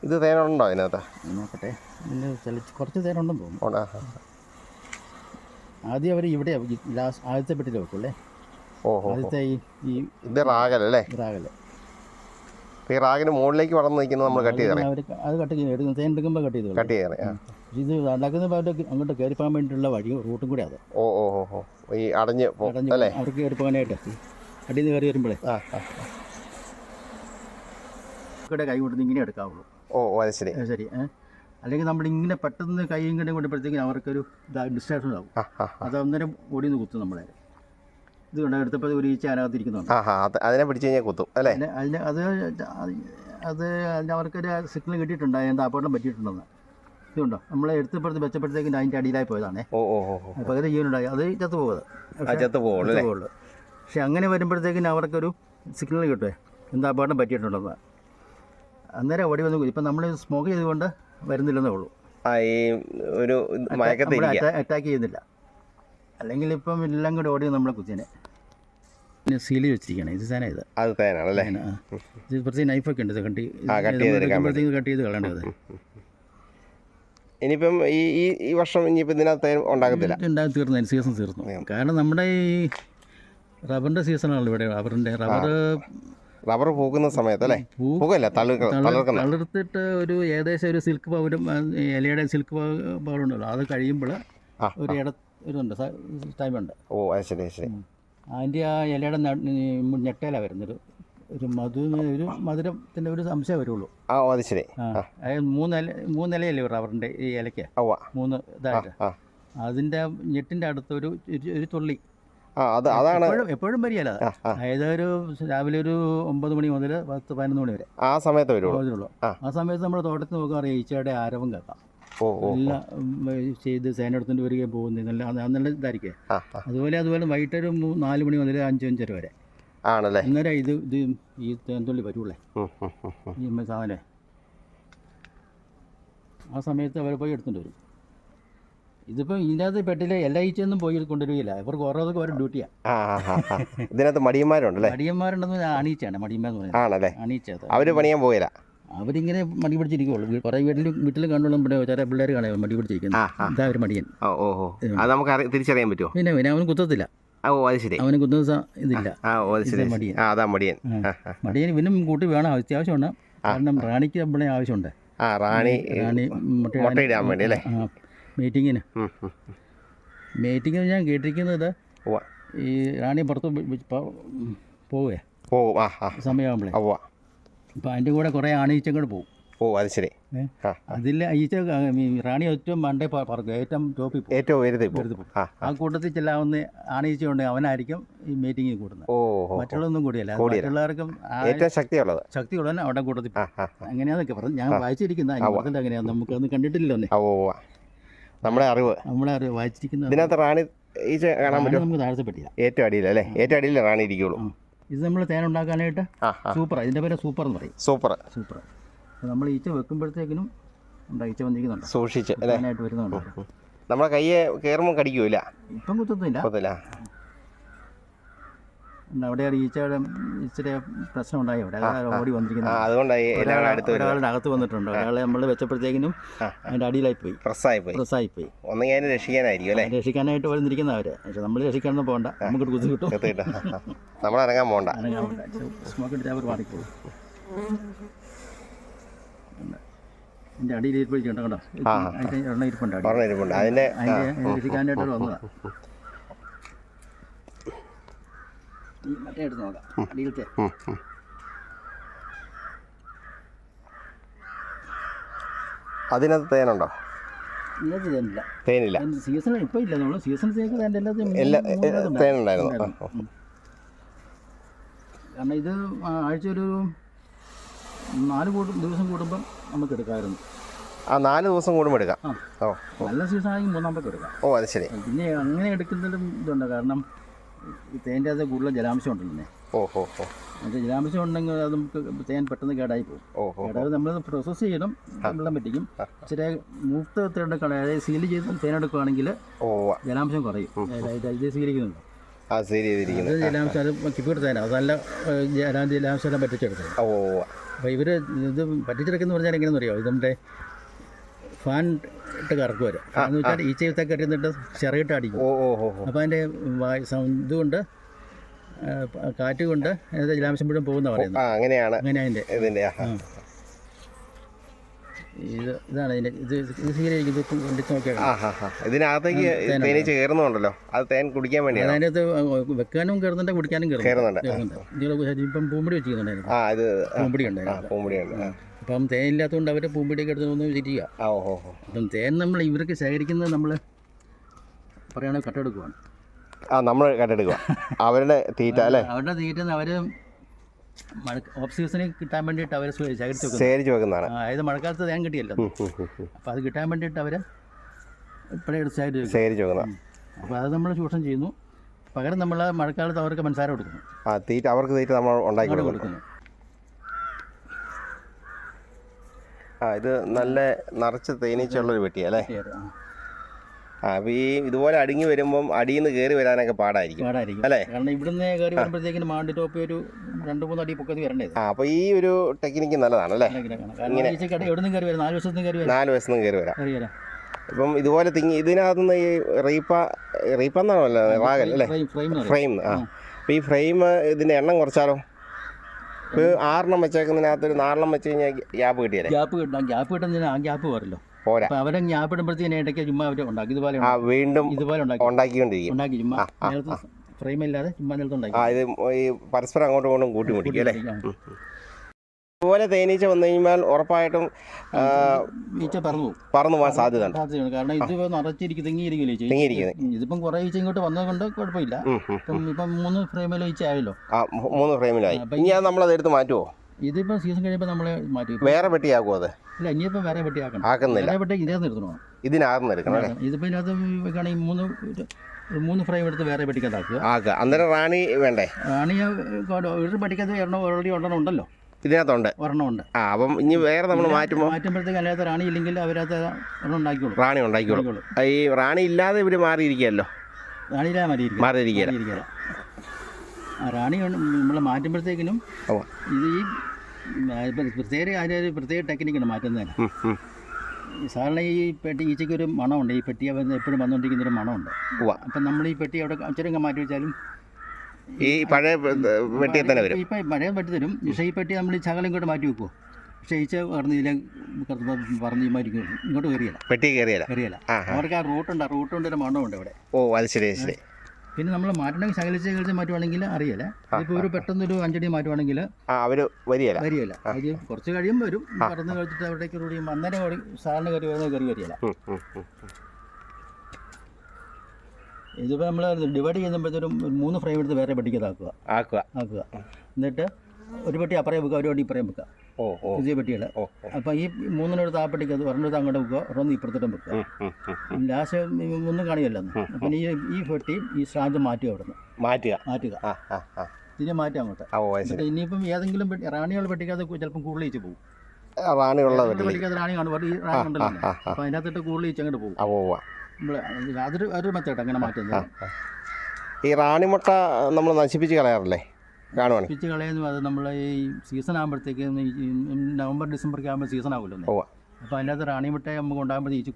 ഇത് തേനുണ്ടോ അതിനകത്ത്? നോക്കട്ടെ, കുറച്ച് തേനുണ്ടെന്ന് തോന്നുന്നു. ആദ്യം അവർ ഇവിടെ ആദ്യത്തെ പെട്ടിയിൽ വെക്കുമല്ലേ. ആദ്യത്തെ ഇത് റാഗലല്ലേ? ഈ റാഗിന് മുകളിലേക്ക് വളർന്ന് നിൽക്കുന്നത് നമ്മൾ കട്ട് ചെയ്ത് അത് കട്ട് ചെയ്ത് തേൻ എടുക്കുമ്പോൾ കട്ട് ചെയ്ത് ഇത് ഉണ്ടാക്കുന്ന അങ്ങോട്ട് കയറിപ്പോകാൻ വേണ്ടിയിട്ടുള്ള റൂട്ടും കൂടെ അത്. ഈ അടഞ്ഞ് അവർക്ക് കയറിപ്പോകാനായിട്ട് അടിയിൽ നിന്ന് കയറി വരുമ്പോഴേ കൈ കൊണ്ടുവന്ന് ഇങ്ങനെ എടുക്കാവുള്ളൂ. ശരി. അല്ലെങ്കിൽ നമ്മളിങ്ങനെ പെട്ടെന്ന് കൈ ഇങ്ങനെ കൊണ്ടുമ്പോഴത്തേക്കും അവർക്കൊരു ഡിസ്ട്രാക്ഷൻ ആവും. അത് അന്നേരം ഓടിന്ന് കുത്തും നമ്മളെ. ഇത് കൊണ്ട് എടുത്തപ്പോൾ ഒരു ഈച്ച അതിനകത്തിരിക്കുന്നുണ്ട്, അതിനെ പിടിച്ച് കഴിഞ്ഞാൽ കുത്തും അല്ലേ? അതിന് അവർക്കൊരു സിഗ്നൽ കിട്ടിയിട്ടുണ്ട്, അതിൻ്റെ അപകടം പറ്റിയിട്ടുണ്ടെന്ന്. ഇതുണ്ടോ നമ്മളെ എടുത്തപ്പോഴത്തെ വെച്ചപ്പോഴത്തേക്കും അതിൻ്റെ അടിയിലായി പോയതാണേ. പകുതി ജീവനുണ്ടായി, അത് ചത്തു പോകുള്ളൂ. പക്ഷെ അങ്ങനെ വരുമ്പോഴത്തേക്കിന് അവർക്കൊരു സിഗ്നൽ കിട്ടുമേ എന്താ അപകടം പറ്റിയിട്ടുണ്ടെന്ന്. അന്നേരം ഓടി വന്ന് ഇപ്പം നമ്മൾ സ്മോക്ക് ചെയ്തുകൊണ്ട് വരുന്നില്ലെന്നേ ഉള്ളൂ. അറ്റാക്ക് ചെയ്യുന്നില്ല. അല്ലെങ്കിൽ ഇപ്പം എല്ലാം കൂടെ ഓടി നമ്മളെ കുത്തിനെ സീൽ വെച്ചിരിക്കുകയാണ്. ഇത് സാധനം ഇത് പ്രത്യേക നൈഫൊക്കെ ഉണ്ട്, ഇത് കട്ട് ചെയ്ത് കളയേണ്ടത്. ഇനിയിപ്പം ഈ വർഷം ഇനിയിപ്പോൾ ഇതിനകത്ത് ഉണ്ടാകത്തില്ല, തീർന്നു, സീസൺ തീർന്നു. കാരണം നമ്മുടെ ഈ റബ്ബറിൻ്റെ സീസണാണല്ലോ ഇവിടെ. റബ്ബർ പൂക്കുന്ന സമയത്ത് അല്ലേ? തളിർത്തിട്ട് ഒരു ഏകദേശം ഒരു സിൽക്ക് പൗഡറും ഇലയുടെ സിൽക്ക് പൗഡറുണ്ടല്ലോ, അത് കഴിയുമ്പോൾ ഒരു ഇതുണ്ട്, ടൈമുണ്ട്. അതിൻ്റെ ആ ഇലയുടെ ഞെട്ടയിലാണ് വരുന്നത്. ഒരു മധുരത്തിൻ്റെ ഒരു സംശയം വരുള്ളൂ. അതായത് 3 ഇലയല്ലേ റബ്ബറിൻ്റെ ഈ ഇലയ്ക്ക്, 3 ഇതായിട്ട്. അതിൻ്റെ ഞെട്ടിൻ്റെ അടുത്തൊരു തുള്ളി അതാണ് എപ്പോഴും വരികയല്ല. അതായത് രാവിലെ ഒരു 9 മണി മുതൽ 10-11 മണി വരെ ആ സമയത്ത് വരുള്ളൂ. ആ സമയത്ത് നമ്മുടെ തോട്ടത്തിൽ നോക്കാൻ ഈച്ചയുടെ ആരവം കേൾക്കാം. എല്ലാം ചെയ്ത് സേനെടുത്തുകൊണ്ട് വരികയും പോകുന്നില്ല, നല്ല ഇതായിരിക്കും. അതുപോലെ വൈകിട്ട് ഒരു 4 മണി മുതൽ 5-5 വരെ ആണല്ലേ. അന്നേരം ഇത് ഈ തേൻതുള്ളി വരുള്ളേ ഈ സാധനം. ആ സമയത്ത് അവർ പോയി എടുത്തുകൊണ്ട് വരും. ഇതിപ്പോൾ ഇതിനകത്ത് പെട്ടിലെ എല്ലാ ഈച്ചയൊന്നും പോയി കൊണ്ടുവരികയില്ല, ഇവർക്ക് ഓരോതൊക്കെ ഓരോ ഡ്യൂട്ടിയാണ്. ഇതിനകത്ത് മടിയന്മാരുണ്ടല്ലേ? മടിയന്മാരുണ്ടെന്ന് അണീച്ചയാണ് മടിയന്മാരെന്ന് പറയുന്നത്. ആണല്ലേ? അണീച്ച അവർ പണിയാൻ പോയില്ല. അവരിങ്ങനെ മടി പിടിച്ചിരിക്കുള്ളൂ. കുറേ വീട്ടിൽ കണ്ടോളും ചില പിള്ളേർ കാണാൻ മടി പിടിച്ചിരിക്കുന്നത്. ഇതാ ഒരു മടിയൻ. ഓഹോ, അത് നമുക്ക് തിരിച്ചറിയാൻ പറ്റുമോ? പിന്നെ അവന് കുത്തത്തില്ല. ഓ അത് ശരി, അവന് കുത്തുന്ന ഇതില്ല. മടിയൻ. അതാ മടിയൻ. മടിയൻ ഇവനും കൂട്ടി വേണം, അത്യാവശ്യമാണ്. കാരണം റാണിക്ക് നമ്മളെ ആവശ്യമുണ്ട്. റാണി മുട്ടയിടാൻ വേണ്ടി അല്ലേ? മീറ്റിങ്ങിന് ഞാൻ കേട്ടിരിക്കുന്നത് ഈ റാണി പുറത്ത് പോവേ സമയമാകുമ്പോഴേ. അപ്പം അതിൻ്റെ കൂടെ കുറേ ആണീച്ചം കൂടെ പോകും. ഓ അത് ശരി. അതിൽ ഈച്ച റാണി ഏറ്റവും മണ്ടേ പറക്കും, ഏറ്റവും ഉയരത്തിൽ പോകും. ആ കൂട്ടത്തിൽ ചെല്ലാവുന്ന ആണീച്ച കൊണ്ട് അവനായിരിക്കും ഈ മീറ്റിങ്ങിൽ കൂടുന്നത്. മറ്റുള്ളതൊന്നും കൂടിയല്ല, മറ്റുള്ളവർക്കും ശക്തിയുള്ളവൻ അവിടെ കൂട്ടത്തിൽ. അങ്ങനെയാന്നൊക്കെ പറഞ്ഞു ഞാൻ വായിച്ചിരിക്കുന്നത്. അതിൻ്റെ അങ്ങനെയാണ്, നമുക്കതൊന്നും കണ്ടിട്ടില്ലല്ലോ. നമ്മുടെ അറിവ് വായിച്ചിരിക്കുന്നത്. ഇതിനകത്ത് റാണി ഈച്ച കാണാൻ പറ്റും. നമുക്ക് താഴത്തെ പറ്റില്ല, ഏറ്റവും അടിയിലല്ലേ? ഏറ്റവും അടിയിൽ റാണി ഇരിക്കുള്ളൂ. ഇത് നമ്മൾ തേൻ ഉണ്ടാക്കാനായിട്ട് സൂപ്പറാണ്. ഇതിൻ്റെ പേര് സൂപ്പർ എന്ന് പറയും. സൂപ്പർ. നമ്മൾ ഈച്ച വെക്കുമ്പോഴത്തേക്കിനും ഈച്ച വന്നിരിക്കുന്നുണ്ട്, സൂക്ഷിച്ച് അതിനായിട്ട് വരുന്നുണ്ട്. നമ്മുടെ കയ്യെ കയറുമ്പോൾ കടിക്കൂല. ഇപ്പം കുത്തത്തില്ല. അവിടെ ഈച്ചയുടെ പ്രശ്നം ഉണ്ടായി. അവിടെ ഓടി വന്നിരിക്കുന്നത്, അതുകൊണ്ടായി ഒരാളുടെ അകത്ത് വന്നിട്ടുണ്ട്. ഒരാളെ നമ്മൾ വെച്ചപ്പോഴത്തേക്കിനും അതിൻ്റെ അടിയിലായി പോയി, പ്രസ്സായിപ്പോയി. രക്ഷിക്കാനായിട്ട് വന്നിരിക്കുന്ന അവര്. പക്ഷെ നമ്മൾ രക്ഷിക്കാനൊന്നും പോകണ്ട, നമുക്ക് കുത്തി കിട്ടും. നമ്മൾ ഇറങ്ങാൻ പോകണ്ട. സ്മോക്ക് അടിച്ചാൽ അവർ മാറിപ്പോകും. എൻ്റെ അടിയിൽ ഇരിപ്പിടിച്ചുണ്ട് കേട്ടോ. എണ്ണ ഇരിപ്പുണ്ട്. അതിൻ്റെ രക്ഷിക്കാനായിട്ട് വന്നതാണ്. മറ്റേ എടുത്ത് നോക്കാം, അടിയിലത്തെ. അതിനകത്ത് തേനുണ്ടോ? തേനില്ല. സീസൺ ഇപ്പം ഇല്ല. നമ്മൾ സീസണത്തേക്ക് തേനുണ്ടായിരുന്നു. കാരണം ഇത് ആഴ്ച ഒരു 4 ദിവസം കൂടുമ്പം നമുക്ക് എടുക്കാമായിരുന്നു. 4 ദിവസം കൂടുമ്പോൾ എടുക്കാം. നല്ല സീസൺ ആണെങ്കിൽ 3-4 എടുക്കാം. ഓ അത് ശരി. പിന്നെ അങ്ങനെ എടുക്കുന്നതിലും ഇതുണ്ട്. കാരണം തേൻ്റെ അത് കൂടുതൽ ജലാംശം ഉണ്ടല്ലോ. അത് ജലാംശം ഉണ്ടെങ്കിൽ അത് നമുക്ക് തേൻ പെട്ടെന്ന് കേടായി പോകും. കേടായി നമ്മൾ പ്രോസസ്സ് ചെയ്യണം, വെള്ളം പറ്റിക്കും. ഇച്ചിരി മൂത്ത തേൻ അതായത് സീൽ ചെയ്ത് തേൻ എടുക്കുകയാണെങ്കിൽ ജലാംശം കുറയും. ഇത് സീലിക്കുന്നുണ്ട്, ജലാംശം അത് കിപ്പിയുടെ തേനാണ്. അത് നല്ല ജലാംശം എല്ലാം പറ്റിച്ചെടുത്തത്. അപ്പോൾ ഇവർ ഇത് പറ്റിച്ചെടുക്കുന്ന പറഞ്ഞാൽ എങ്ങനെയെന്ന് അറിയാമോ? ഇത് നമ്മുടെ ഫാൻ ഇട്ട് കറക്കും വരും. എന്ന് വെച്ചാൽ ഈച്ചയൊക്കെ കെട്ടിന്നിട്ട് ചിറകിട്ട് അടിക്കും. അപ്പോൾ അതിൻ്റെ ഇതുകൊണ്ട് കാറ്റ് കൊണ്ട് ജലാംശം മുഴുവൻ പോകുന്ന പറയുന്നത്. അങ്ങനെയാണ് അതിൻ്റെ ഇതാണ് ഇതിൻ്റെ ഇത് സ്വീകരിക്കുന്നത്. നോക്കിയാൽ ഇതിനകത്തേക്ക് തേനീച്ച കയറുന്നുണ്ടല്ലോ, അത് തേൻ കുടിക്കാൻ വേണ്ടിയാണ്. അതിനകത്ത് വെക്കാനും കയറുന്നുണ്ട്, കുടിക്കാനും കയറുന്നുണ്ട്. ഇപ്പം പൂമ്പടി വെച്ചിരിക്കുന്നുണ്ടായിരുന്നു, പൂമ്പടി ഉണ്ടായിരുന്നു. അപ്പം തേൻ ഇല്ലാത്തതുകൊണ്ട് അവർ പൂമ്പിടിയൊക്കെ എടുത്തൊന്ന് തിരിക്കുക. അപ്പം തേൻ നമ്മൾ ഇവർക്ക് ശേഖരിക്കുന്നത് നമ്മൾ പറയുകയാണെങ്കിൽ കട്ടെടുക്കുവാണ്. നമ്മൾ കട്ടെടുക്കുക അവരുടെ തീറ്റ അല്ലേ? അവരുടെ തീറ്റ അവർ ഓഫ് സീസണിൽ കിട്ടാൻ വേണ്ടിയിട്ട് അവർ ശേഖരിച്ച് വെക്കുന്നതാണ്. അതായത് മഴക്കാലത്ത് തേൻ കിട്ടിയല്ലോ, അപ്പം അത് കിട്ടാൻ വേണ്ടിയിട്ട് അവർ ഇപ്പോഴേ ശേഖരിച്ച് വെക്കുന്ന. അപ്പോൾ അത് നമ്മൾ ചൂഷണം ചെയ്യുന്നു. പകരം നമ്മൾ മഴക്കാലത്ത് അവർക്ക് പഞ്ചസാര കൊടുക്കുന്നു. തീറ്റ അവർക്ക് തീറ്റ നമ്മൾ ഉണ്ടാക്കി കൊടുക്കുന്നു. ഇത് നല്ല നിറച്ച് തേനീച്ചുള്ളൊരു പെട്ടിയാണ് അല്ലേ? അപ്പോൾ ഈ ഇതുപോലെ അടുങ്ങി വരുമ്പം അടിയിൽ നിന്ന് കയറി വരാനൊക്കെ പാടായിരിക്കും അല്ലേ? കാരണം ഇവിടുന്ന് കയറി വരുമ്പോഴത്തേക്കും മാണ്ടി ടോപ്പ് ഒരു 2-3 അടി പൊക്കത്തിൽ വരണ്ടേ. അപ്പോൾ ഈ ഒരു ടെക്നിക്ക് നല്ലതാണ് അല്ലേ? ഇങ്ങനെ എവിടെ നിന്ന് കയറി വരാം, 4 വശത്തുനിന്ന് കയറി വരാം. ഇപ്പം ഇതുപോലെ ഇതിനകത്തുനിന്ന് ഈ റീപ്പെന്നാണോ റാഗൽ അല്ലേ? ഫ്രെയിം. അപ്പോൾ ഈ ഫ്രെയിം ഇതിൻ്റെ എണ്ണം കുറച്ചാലോ? ഇപ്പോൾ 6 വെച്ചേക്കുന്നതിനകത്ത് ഒരു 4 വെച്ച് കഴിഞ്ഞാൽ ഗ്യാപ്പ് കിട്ടിയാലേ? ഗ്യാപ്പ് കിട്ടുന്നതിന് ആ ഗ്യാപ്പ് പോരല്ലോ, പോരാ. അപ്പോൾ അവരെ ഗ്യാപ്പ് ഇടുമ്പോഴത്തേന് ഇടയ്ക്ക് ചുമ്മാ അവർ ഉണ്ടാക്കി ഇതുപോലെ വീണ്ടും ഉണ്ടാക്കിക്കൊണ്ടിരിക്കും. ചുമ്മാ ഫ്രെയിം ഇല്ലാതെ ചുമ്മാ നിലത്തുണ്ടാക്കി. ഇത് ഈ പരസ്പരം അങ്ങോട്ടും ഇങ്ങോട്ടും കൂട്ടിമുട്ടിക്കും അല്ലേ? ഇതുപോലെ തേനീച്ച വന്നു കഴിഞ്ഞാൽ ഉറപ്പായിട്ടും ഈച്ച പറന്നു പോകാൻ സാധ്യതയുണ്ട്. കാരണം ഇത് തിങ്ങിയിരിക്കില്ലേ. ഇതിപ്പം കുറേ ഈച്ച ഇങ്ങോട്ട് വന്നതുകൊണ്ട് കുഴപ്പമില്ല. ഇപ്പം 3 ഫ്രെയിമിലും ഈച്ച ആയല്ലോ. 3 ഫ്രെയിമിലായി. ഇനി അത് നമ്മളത് എടുത്ത് മാറ്റുമോ? ഇതിപ്പം സീസൺ കഴിയുമ്പോൾ നമ്മൾ മാറ്റി വേറെ പെട്ടിയാക്കുമോ? അത് ഇല്ല, ഇനിയിപ്പം വേറെ പെട്ടിയാക്കണം. ആക്കുന്നില്ല, പെട്ടി ഇതിനകത്ത് എടുക്കണം. ഇതിനകത്ത് എടുക്കണം. ഇതിപ്പോൾ ഇതിനകത്ത് വെക്കുകയാണെങ്കിൽ 3 ഫ്രെയിം എടുത്ത് വേറെ പെട്ടിക്കകത്താക്കുക. അന്നേരം റാണി വേണ്ടേ? റാണി ഒരു പെട്ടിക്കകത്ത് ഓൾറെഡി ഉണ്ടല്ലോ, ഇതിനകത്തുണ്ട് ഒരെണ്ണമുണ്ട്. അപ്പം ഇനി വേറെ നമ്മൾ മാറ്റുമ്പോഴത്തേക്ക് അതിനകത്ത് റാണി ഇല്ലെങ്കിൽ അവരകത്ത് റാണി ഉണ്ടാക്കിക്കോളും. ഈ റാണി ഇല്ലാതെ ഇവർ മാറിയിരിക്കുകയല്ലോ. റാണിയില്ലാതെ മാറിയിരിക്കുക. റാണി നമ്മൾ മാറ്റുമ്പോഴത്തേക്കിനും ഇത് ഈ പ്രത്യേക അതിനൊരു പ്രത്യേക ടെക്നിക്കാണ് മാറ്റുന്നതിന്. സാധാരണ ഈ പെട്ടി ഈച്ചയ്ക്ക് ഒരു മണമുണ്ട്, ഈ പെട്ടി എപ്പോഴും വന്നുകൊണ്ടിരിക്കുന്നൊരു മണമുണ്ട്. അപ്പം നമ്മൾ ഈ പെട്ടി അവിടെ ഇച്ചിരി മാറ്റി വെച്ചാലും ഈ പഴയ പെട്ടിയിൽ തന്നെ വരും. ഇപ്പം പഴയ പെട്ടി തരും. പക്ഷേ ഈ പെട്ടി നമ്മൾ ഈ ചകലം ഇങ്ങോട്ട് മാറ്റി വെക്കുമോ, പക്ഷേ ഈച്ച പറഞ്ഞ് ഇതിലെ പറഞ്ഞ് ഇങ്ങോട്ട് കയറിയല്ല, പെട്ടി കയറിയല്ല. അവർക്ക് ആ റൂട്ടുണ്ട്, ആ റൂട്ട് കൊണ്ട് ഒരു മണമുണ്ട് ഇവിടെ. ഓ അത് ശരി ശരി. പിന്നെ നമ്മൾ മാറ്റണമെങ്കിൽ ശകലിച്ച് മാറ്റുവാണെങ്കിൽ അറിയില്ല. ഇപ്പോൾ ഒരു പെട്ടെന്നൊരു 5 അടി മാറ്റുവാണെങ്കിൽ അവർ വരികയില്ല. അത് കുറച്ച് കഴിയുമ്പോൾ വരും. പറന്ന് കഴിച്ചിട്ട് അവിടേക്ക് കൂടി അന്നേരം ഓടി സാറിന് കയറി വരികയില്ല. ഇതിപ്പോൾ നമ്മൾ ഡിവൈഡ് ചെയ്യുമ്പോഴത്തേക്കും 3 ഫ്രെയിം എടുത്ത് വേറെ പെട്ടിക്ക് ആക്കുക. എന്നിട്ട് ഒരു പെട്ടി അപ്പുറം വെക്കുക, ഒരു പെട്ടി ഇപ്പുറം വെക്കുക. പുതിയ പെട്ടികൾ. അപ്പം ഈ 3 ആ പെട്ടിക്ക് അത് ഒരെണ്ണം അങ്ങോട്ട് വെക്കുക, ഒരെണ്ണം ഇപ്പുറത്തോട്ടും വെക്കുക. ലാസ്റ്റ് ഒന്നും കാണിയല്ലോ. അപ്പം ഈ പെട്ടി ഈ സ്റ്റാൻഡ് മാറ്റുക. ഇതിനെ മാറ്റുക അങ്ങോട്ട്. ഇനിയിപ്പം ഏതെങ്കിലും റാണിയുള്ള പെട്ടിക്കകത്ത് ചിലപ്പം കൂടുതൽ ഈച്ച പോകും. പെട്ടിക്കകത്ത് റാണി കാണും, ഈ റാണി ഉണ്ടല്ലോ. അപ്പം അതിനകത്തിട്ട് കൂടുതൽ ഈച്ച അങ്ങോട്ട് പോകും. അതൊരു മെത്തേഡ് അങ്ങനെ മാറ്റുന്നത്. ഈ റാണിമുട്ട നമ്മൾ നശിപ്പിച്ച് കളയാറില്ലേ? നശിപ്പിച്ച് കളയുന്നു. അത് നമ്മൾ ഈ സീസൺ ആകുമ്പോഴത്തേക്ക് നവംബർ ഡിസംബറൊക്കെ ആകുമ്പോൾ സീസൺ ആകുമല്ലോ. അപ്പോൾ അതിനകത്ത് റാണിമുട്ട നമുക്ക് ഉണ്ടാകുമ്പോൾ ഈച്ച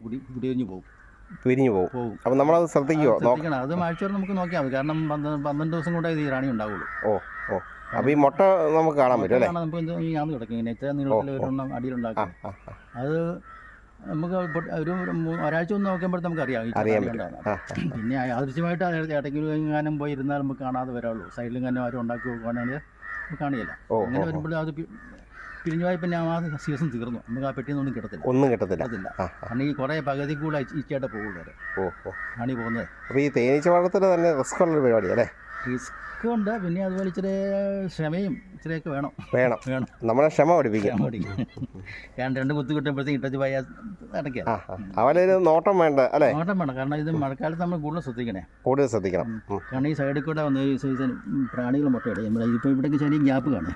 പിരിഞ്ഞു പോകും. അപ്പോൾ നമ്മളത് ശ്രദ്ധിക്കണം. അത് ആഴ്ച നമുക്ക് നോക്കിയാൽ മതി. കാരണം 12 ദിവസം കൊണ്ടേ ഈ റാണി ഉണ്ടാവുള്ളൂ. അപ്പോൾ ഈ മുട്ട നമുക്ക് കാണാൻ പറ്റും അല്ലേ? നമുക്ക് ഞാൻ കിടക്കും ഇങ്ങനെ ഇത്ര നീളത്തിൽ ഒരെണ്ണം അടിയിലുണ്ടാക്കും. അത് നമുക്ക് ഒരു ഒരാഴ്ച ഒന്ന് നോക്കുമ്പോൾ നമുക്ക് അറിയാം. പിന്നെ ആദൃശ്യമായിട്ട് ഇടയ്ക്ക് എങ്ങാനും പോയി ഇരുന്നാൽ നമുക്ക് കാണാതെ വരാവുള്ളൂ. സൈഡിലെങ്ങാനും ആരും ഉണ്ടാക്കി നോക്കുകയാണെങ്കിൽ നമുക്ക് കാണില്ല. അങ്ങനെ വരുമ്പോൾ അത് പിരിഞ്ഞു പോയി. പിന്നെ ആ സീസൺ തീർന്നു. നമുക്ക് ആ പെട്ടിയൊന്നും കിട്ടത്തില്ല. കാരണം ഈ കുറേ പകുതി കൂടെ ഈച്ചയായിട്ട് പോകുള്ളൂ ആണ് ഈ പോകുന്നത്. അപ്പോൾ ഈ തേനീച്ച വളർത്തൽ തന്നെ റിസ്ക് ഉള്ളൊരു പരിപാടി അല്ലേ? റിസ്ക് ഉണ്ട്. പിന്നെ അതുപോലെ ഇച്ചിരി ക്ഷമയും ഇച്ചിരിയൊക്കെ വേണം. നമ്മളെ ക്ഷമ പഠിപ്പിക്കാം. 2 കുത്ത് കിട്ടുമ്പോഴത്തേക്ക് ഇട്ടച്ച് പോയാൽ അടയ്ക്കാം. അവനൊരു നോട്ടം വേണ്ട അല്ലേ? നോട്ടം വേണം. കാരണം ഇത് മഴക്കാലത്ത് നമ്മൾ കൂടുതൽ ശ്രദ്ധിക്കണം. കാരണം ഈ സൈഡിൽ കൂടെ വന്ന് ഈ സീസൺ പ്രാണികൾ മുട്ടയിടും. നമ്മൾ ഇപ്പോൾ ഇവിടെയൊക്കെ ചെറിയ ഗ്യാപ്പ് കാണും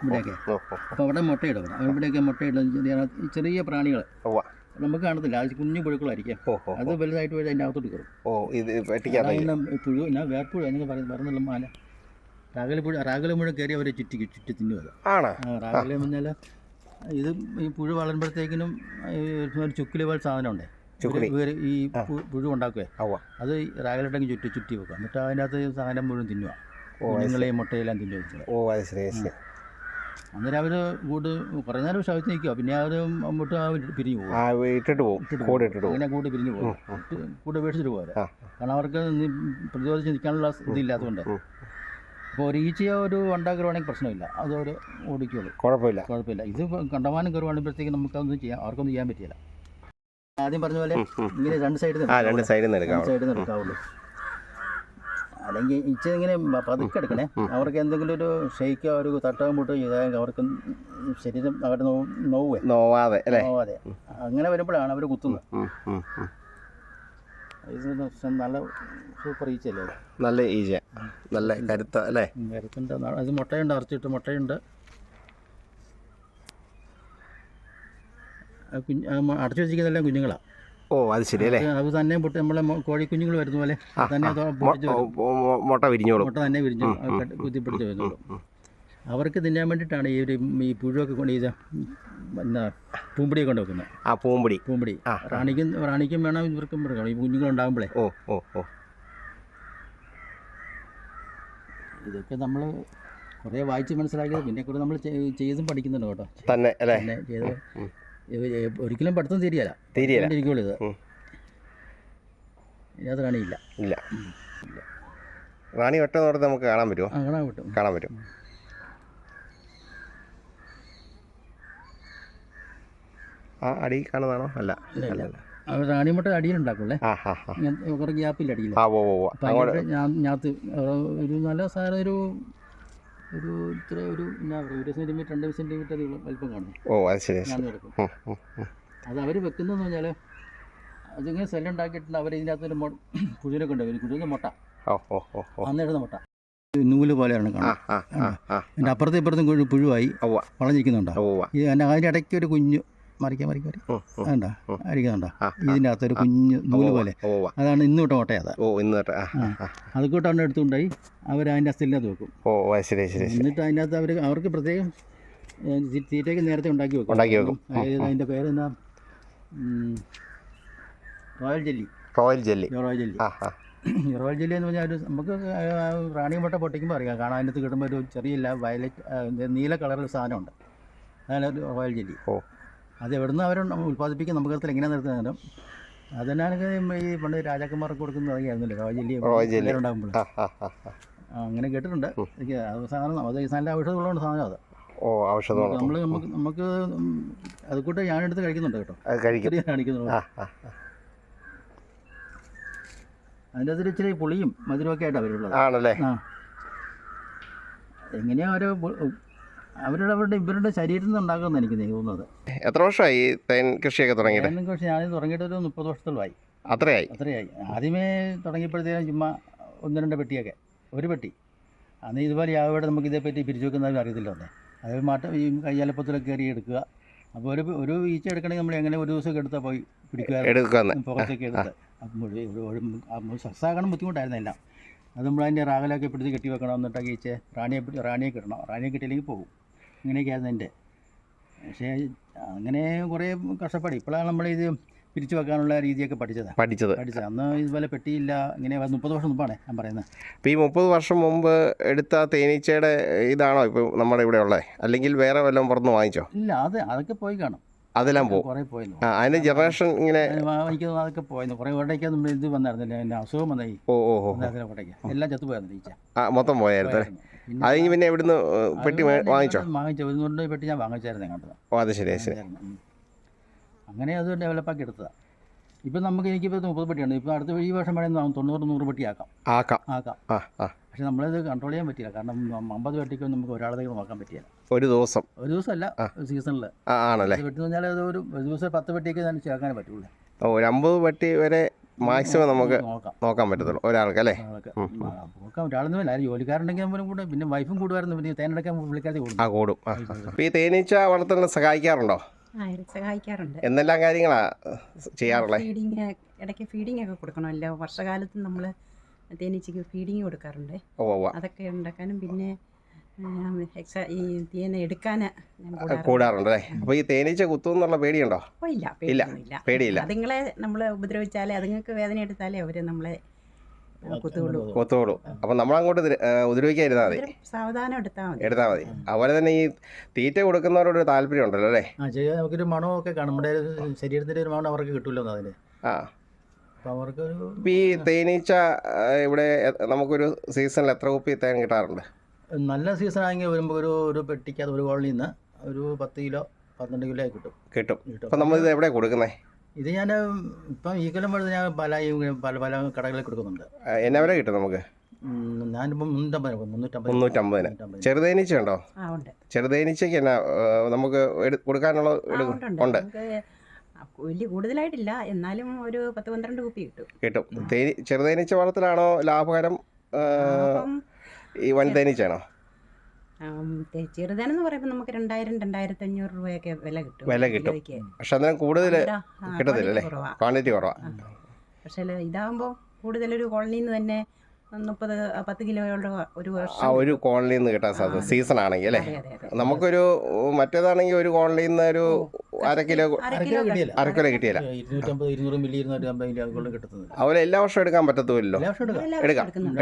ഇവിടെയൊക്കെ. അപ്പോൾ അവിടെ മുട്ടയിടും. ഇവിടെയൊക്കെ മുട്ടയിടും ചെറിയ പ്രാണികൾ നമുക്ക് കാണത്തില്ല. അത് കുഞ്ഞു പുഴുക്കളായിരിക്കും. അത് വലുതായിട്ട് പോയി അതിൻ്റെ അകത്തോട്ട് കയറും. പുഴു വേർപ്പുഴ എന്നൊക്കെ പറയുന്നില്ല. മാല റാഗല മുഴുവൻ കയറി അവരെ ചുറ്റി തിന്നുക. റാഗല പറഞ്ഞാൽ ഇത് ഈ പുഴു വളരുമ്പോഴത്തേക്കിനും ഒരു ചുക്കിലി പോലെ സാധനം ഉണ്ടേ, ഈ പുഴു ഉണ്ടാക്കുവേ. അത് റാഗലിട്ടെങ്കിൽ ചുറ്റി വെക്കുക. എന്നിട്ട് അതിനകത്ത് സാധനം മുഴുവൻ തിന്നുക. കുഞ്ഞുങ്ങളെയും മുട്ടയെല്ലാം തിന്നു. അന്നേരം അവർ കുറേ നേരം ശവിച്ച് നിൽക്കുക. പിന്നെ അവർ മുട്ട പിരിഞ്ഞു പോകും. അങ്ങനെ കൂട് പിരിഞ്ഞു പോകും. കൂട് ഉപേക്ഷിച്ചിട്ട് പോകാറ്. കാരണം അവർക്ക് പ്രതിരോധിച്ച് നിൽക്കാനുള്ള ഇതില്ലാത്തതുകൊണ്ട്. അപ്പോൾ ഒരു ഈച്ചയോ ഒരു ഉണ്ടാക്കുവാണെങ്കിൽ പ്രശ്നമില്ല. അതവർ ഓടിക്കുള്ളൂ. കുഴപ്പമില്ല. ഇത് കണ്ടമാനം കയറുവാണെങ്കിലത്തേക്ക് നമുക്കതൊന്നും അവർക്കൊന്നും ചെയ്യാൻ പറ്റില്ല. ആദ്യം പറഞ്ഞ പോലെ ഇങ്ങനെ 2 സൈഡിൽ നിന്ന് എടുക്കാവുള്ളൂ. അല്ലെങ്കിൽ ഈച്ച ഇങ്ങനെ പതുക്കെ എടുക്കണേ. അവർക്ക് എന്തെങ്കിലും ഒരു ഷെയ്ക്കോ ഒരു തട്ടവും മുട്ടോ ചെയ്താൽ അവർക്ക് ശരീരം അവരുടെ നോവാതെ അങ്ങനെ വരുമ്പോഴാണ് അവർ കുത്തുന്നത്. ഇത് നല്ല സൂപ്പർ ഈച്ചയല്ലേ? നല്ല ഈച്ച, നല്ല കരുത്ത അല്ലേ? കരുത്തുണ്ട്. അത് മുട്ടയുണ്ട്, അറച്ചിട്ട് മുട്ടയുണ്ട്. അടച്ചു വെച്ചിരിക്കുന്നതെല്ലാം കുഞ്ഞുങ്ങളാണ്. അത് ശരി അല്ലേ? അത് തന്നെ നമ്മളെ കോഴിക്കുഞ്ഞുങ്ങൾ വരുന്ന പോലെ തന്നെ മുട്ട തന്നെ വിരിഞ്ഞു കുത്തിപ്പിടിച്ച് വരുന്നുള്ളൂ. അവർക്ക് തിന്നാൻ വേണ്ടിയിട്ടാണ് ഈ പുഴുവൊക്കെ കൊണ്ട് ചെയ്ത പൂമ്പടിയൊക്കെ കൊണ്ട് വെക്കുന്നത്. പൂമ്പടി റാണിക്കും വേണം, ഇവർക്കും ഈ കുഞ്ഞുങ്ങളുണ്ടാകുമ്പോഴേ. ഇതൊക്കെ നമ്മൾ കുറേ വായിച്ച് മനസ്സിലാക്കിയത്. പിന്നെ കൂടെ നമ്മൾ ചെയ്തും പഠിക്കുന്നുണ്ട് കേട്ടോ. തന്നെ ചെയ്ത് ഒരിക്കലും പഠിത്തം തീരെയല്ല ഇരിക്കുള്ളൂ. ഇതിനകത്ത് റാണിയില്ല. റാണി വെട്ടം നമുക്ക് കാണാൻ പറ്റുമോ? കാണാൻ പറ്റും. ആ അടി കാണുന്നതാണോ? അല്ല. റാണിമുട്ട അടിയിലുണ്ടാക്കുള്ളേ. കുറേ ഗ്യാപ്പില്ല അടിയിൽ. ഞാത്ത് ഒരു നല്ല സാധനം ഒരു ഇത്ര ഒരു 1 സെൻറ്റിമീറ്റർ 2 സെൻറ്റിമീറ്റർ വലിപ്പം കാണും. ഞാൻ എടുക്കും. അത് അവർ വെക്കുന്നതെന്ന് പറഞ്ഞാൽ അതിങ്ങനെ സെല്ലുണ്ടാക്കിയിട്ടുണ്ട്. അവർ ഇതിനകത്തൊരു പുഴുവിനെ കൊണ്ട് വരും. കുഴുവിൻ്റെ മുട്ട അന്നിടുന്ന മുട്ട നൂല് പോലെയാണ് കാണാം. അതിൻ്റെ അപ്പുറത്തും ഇപ്പുറത്തും പുഴുവായി വളഞ്ഞിരിക്കുന്നുണ്ടോ? അതിൻ്റെ ഇടയ്ക്ക് ഒരു കുഞ്ഞു മറിക്കാം വേണ്ട അരിക്കുന്നുണ്ടോ? ഇതിൻ്റെ അകത്തൊരു കുഞ്ഞു നൂല് പോലെ, അതാണ് ഇന്ന് തൊട്ട മുട്ടയത്. അത് കൂട്ടാണ് എടുത്തുകൊണ്ടായി അവർ അതിൻ്റെ അസ്ഥിലിനകത്ത് വെക്കും. എന്നിട്ട് അതിനകത്ത് അവർക്ക് പ്രത്യേകം തീറ്റയ്ക്ക് നേരത്തെ ഉണ്ടാക്കി വെക്കും. അതായത് അതിൻ്റെ പേര് എന്നാ, royal jelly. Royal jelly. Royal jelly. Royal jelly എന്ന് പറഞ്ഞാൽ ഒരു നമുക്ക് റാണി മുട്ട പൊട്ടിക്കുമ്പോൾ അറിയാം, കാണാൻ അതിനകത്ത് കിട്ടുമ്പോൾ ഒരു ചെറിയ വയലറ്റ് നീല കളറിൽ സാധനമുണ്ട്, അതാണ് ഒരു റോയൽ ജെല്ലി. അത് എവിടുന്ന് അവർ ഉൽപ്പാദിപ്പിക്കും നമുക്കറിയത്തില്ല, എങ്ങനെ നിർത്തുന്നതിനും. അതിനാണെങ്കിൽ ഈ പണ്ട് രാജാക്കന്മാർക്ക് കൊടുക്കുന്നത് അതൊക്കെയായിരുന്നല്ലോ റോയൽ ജെല്ലി ഉണ്ടാകുമ്പോൾ. അങ്ങനെ കേട്ടിട്ടുണ്ട്. അത് സാധനം അത് നല്ല ഔഷധമുള്ളതുകൊണ്ട് സാധനം അത്. നമുക്ക് അത് കൂട്ട് ഞാനെടുത്ത് കഴിക്കുന്നുണ്ട് കേട്ടോ, കാണിക്കുന്നുണ്ട്. അതിൻ്റെ അതിൽ ഇച്ചിരി പുളിയും മധുരമൊക്കെ ആയിട്ടാണ് അവരുള്ളത്. ആണല്ലേ? എങ്ങനെയാ ഇവരുടെ ശരീരത്തിൽ നിന്ന് ഉണ്ടാക്കുമെന്ന് എനിക്ക് തോന്നുന്നത്. എത്ര വർഷമായി തേൻ കൃഷിയൊക്കെ തുടങ്ങിയിട്ട്? തേൻ കൃഷി ഞാൻ തുടങ്ങിയിട്ട് ഒരു 30 വർഷത്തോളമായി. അത്രയായി? ആദ്യമേ തുടങ്ങിയപ്പോഴത്തേക്കും ചുമ്മാ 1-2 പെട്ടിയൊക്കെ, ഒരു പെട്ടി. അന്ന് ഇതുപോലെ യാവിടെ നമുക്ക് ഇതേപ്പറ്റി പിരിച്ചു വെക്കുന്നതിന് അറിയത്തില്ല. ഒന്നേ അത് ഈ കയ്യാലപ്പത്തിലൊക്കെ കയറി എടുക്കുക. അപ്പോൾ ഒരു ഈച്ച എടുക്കണമെങ്കിൽ നമ്മൾ എങ്ങനെ ഒരു ദിവസമൊക്കെ എടുത്താൽ പോയി പിടിക്കുക, പുറത്തേക്ക് എടുത്ത്. അപ്പോൾ സക്സാകണം ബുദ്ധിമുട്ടായിരുന്നു എല്ലാം. അത് നമ്മളതിൻ്റെ റാഗലൊക്കെ പിടിച്ച് കെട്ടി വെക്കണം. എന്നിട്ടൊക്കെ ഈച്ച റാണിയെ കിട്ടണം. റാണിയെ കിട്ടിയില്ലെങ്കിൽ പോകും. ഇങ്ങനെയൊക്കെയായിരുന്നു എൻ്റെ. പക്ഷേ അങ്ങനെ കുറേ കഷ്ടപ്പാട്. ഇപ്പോഴാണ് നമ്മളിത് പിരിച്ചു വെക്കാനുള്ള രീതിയൊക്കെ പഠിച്ചത്. അന്ന് ഇതുപോലെ പെട്ടിയില്ല. ഇങ്ങനെ 30 വർഷം മുമ്പാണ് ഞാൻ പറയുന്നത്. അപ്പോൾ ഈ 30 വർഷം മുമ്പ് എടുത്ത തേനീച്ചയുടെ ഇതാണോ ഇപ്പോൾ നമ്മുടെ ഇവിടെ ഉള്ളത്, അല്ലെങ്കിൽ വേറെ വല്ലതും പുറത്ത് വാങ്ങിച്ചോ? ഇല്ല, അതൊക്കെ പോയി കാണും. അതെല്ലാം പോകും. കുറേ പോയി. അതിൻ്റെ ജനറേഷൻ ഇങ്ങനെ എനിക്ക് അതൊക്കെ പോയിരുന്നു. കുറേ ഇവിടേക്ക് നമ്മൾ ഇത് വന്നായിരുന്നില്ല, എൻ്റെ അസുഖം വന്നായി. ഇവിടേക്ക് എല്ലാം ചത്തുപോയായിരുന്നു ഈച്ച. മൊത്തം പോയായിരുന്നു. അത് പിന്നെ ഇവിടുന്ന് പെട്ടി വാങ്ങിച്ചോ? 100 പെട്ടി ഞാൻ വാങ്ങിച്ചായിരുന്നു കണ്ടത്. അത് ശരി. അങ്ങനെ അത് ഡെവലപ്പാക്കി എടുത്തതാണ്. ഇപ്പം എനിക്കിപ്പോൾ 30 പെട്ടിയാണ്. ഇപ്പോൾ അടുത്ത ഈ വർഷം വേണമെങ്കിൽ 90-100 പെട്ടി ആക്കാം. പക്ഷെ നമ്മളത് കൺട്രോൾ ചെയ്യാൻ പറ്റില്ല. കാരണം 50 പെട്ടിക്ക് നമുക്ക് ഒരാളത്തേക്ക് നോക്കാൻ പറ്റില്ല. ഒരു ദിവസമല്ല, സീസണിൽ ആണല്ലേ? പെട്ടി പറഞ്ഞാൽ അത് ഒരു ദിവസം 10 പെട്ടിയൊക്കെ ഞാൻ ചേർക്കാനേ പറ്റുള്ളൂ. ഒരു 50 പെട്ടി വരെ മാക്സിമം നമുക്ക് നോക്കാൻ പറ്റത്തുള്ളൂ ഒരാൾക്ക്, അല്ലേ? നോക്കാം. ഒരാളൊന്നുമില്ല, ജോലിക്കാരുണ്ടെങ്കിൽ നമ്മൾ കൂടെ. പിന്നെ വൈഫും കൂടുമായിരുന്നു. പിന്നെ തേനെടുക്കാൻ വിളിക്കാതെ കൂടും. അപ്പോൾ ഈ തേനീച്ച വളർത്തുന്നത് സഹായിക്കാറുണ്ടോ? സഹായിക്കാറുണ്ട്. എന്തെല്ലാം കാര്യങ്ങളാ ചെയ്യാറുള്ളത്? ഇടയ്ക്ക് ഫീഡിങ് ഒക്കെ കൊടുക്കണമല്ലോ. വർഷകാലത്ത് നമ്മൾ തേനീച്ചയ്ക്ക് ഫീഡിങ് കൊടുക്കാറുണ്ട്. അതൊക്കെ ഉണ്ടാക്കാനും പിന്നെ ഈ തേനെ എടുക്കാൻ കൂടാറുണ്ട്, അല്ലേ? അപ്പോൾ ഈ തേനീച്ച കുത്തുമെന്നുള്ള പേടിയുണ്ടോ? പേടിയില്ല. അതുങ്ങളെ നമ്മൾ ഉപദ്രവിച്ചാലേ, അതുങ്ങൾക്ക് വേദന എടുത്താലേ അവർ നമ്മളെ കുത്തുള്ളൂ. അപ്പം നമ്മളങ്ങോട്ട് ഉപദ്രവിക്കാതിരുന്നാൽ മതി, സാവധാനം എടുത്താൽ മതി. അതുപോലെ തന്നെ ഈ തീറ്റ കൊടുക്കുന്നവരോട് താല്പര്യം ഉണ്ടല്ലോ, അല്ലേ? നമുക്കൊരു മണമൊക്കെ കാണും. നമ്മുടെ ശരീരത്തിൻ്റെ ഒരു മണം അവർക്ക് കിട്ടില്ലോ അതിന്. ഈ തേനീച്ച ഇവിടെ നമുക്കൊരു സീസണിൽ എത്ര കുപ്പി തേൻ കിട്ടാറുണ്ട്? നല്ല സീസൺ ആണെങ്കിൽ വരുമ്പോൾ ഒരു പെട്ടിക്കകത്ത് ഒരു കോളനിയിൽ നിന്ന് ഒരു 10 കിലോ 12 കിലോ കിട്ടും. അപ്പം നമ്മളിത് എവിടെ കൊടുക്കുന്നത്? ഇത് ഞാൻ ഇപ്പം ഈ കൊല്ലം വരുന്നത് ഞാൻ പല കടകളിൽ കൊടുക്കുന്നുണ്ട്. എന്നാ വില കിട്ടും നമുക്ക്? ഞാനിപ്പം 350. ചെറുതേനീച്ച ഉണ്ടോ? ചെറുതേനീച്ചയ്ക്ക് എന്നാ നമുക്ക് കൊടുക്കാനുള്ള ഉണ്ട്? വലിയ കൂടുതലായിട്ടില്ല, എന്നാലും ഒരു 10-12 കുപ്പി കിട്ടും. ചെറുതേനീച്ച വളർത്തലാണോ ലാഭകരം, ഈ വൻതേനീച്ചയാണോ? ചെറുതാനെന്ന് പറയുമ്പോൾ നമുക്ക് 2000-2500 രൂപയൊക്കെ വില കിട്ടും. പക്ഷെ അതിന് കൂടുതൽ കിട്ടത്തില്ല, അല്ലേ? ക്വാണ്ടിറ്റി കുറവാണ്. പക്ഷേ ഇതാകുമ്പോൾ കൂടുതലൊരു കോളനിയിൽ നിന്ന് തന്നെ 10 കിലോയോളം ഒരു വർഷം ഒരു കോളനിയിൽ നിന്ന് കിട്ടാൻ സാധ്യത, സീസൺ ആണെങ്കിൽ, അല്ലേ? നമുക്കൊരു മറ്റേതാണെങ്കിൽ ഒരു കോളനിയിൽ നിന്ന് ഒരു അര കിലോ കിട്ടിയില്ല. അതുപോലെ എല്ലാ വർഷവും എടുക്കാൻ പറ്റത്തുമില്ലല്ലോ.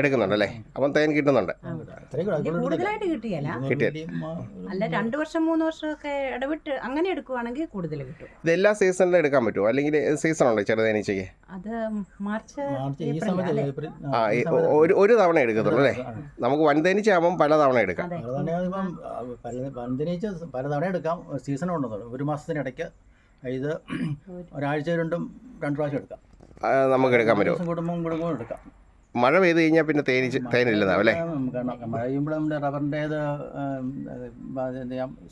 എടുക്കുന്നുണ്ട്, അല്ലേ? അപ്പം തേൻ കിട്ടുന്നുണ്ട്. കൂടുതലായിട്ട് കിട്ടിയല്ല, 2 വർഷം 3 വർഷമൊക്കെ ഇടവിട്ട് അങ്ങനെ എടുക്കുവാണെങ്കിൽ കൂടുതൽ കിട്ടും. ഇത് എല്ലാ സീസണിലും എടുക്കാൻ പറ്റുമോ, അല്ലെങ്കിൽ സീസൺ ഉണ്ടോ ചെറുതേനീച്ചയ്ക്ക്? അത് മാർച്ച് ഒരു തവണ എടുക്കത്തുള്ളൂ, അല്ലേ? നമുക്ക് വൻതേനീച്ച ആകുമ്പോൾ പല തവണ എടുക്കാം. പലതവണ എടുക്കാം. സീസൺ ഉണ്ടെന്നുള്ളൂ. ഒരു മാസത്തിനിടയ്ക്ക് ഇത് ഒരാഴ്ച 2 പ്രാവശ്യം എടുക്കാം. നമുക്ക് എടുക്കാൻ പറ്റും. കുടുംബം എടുക്കാം. മഴ പെയ്ത് കഴിഞ്ഞാൽ പിന്നെ തേനില്ലെന്നാവും, അല്ലേ? മഴ പെയ്യുമ്പോൾ നമ്മുടെ റബ്ബറിൻ്റേത്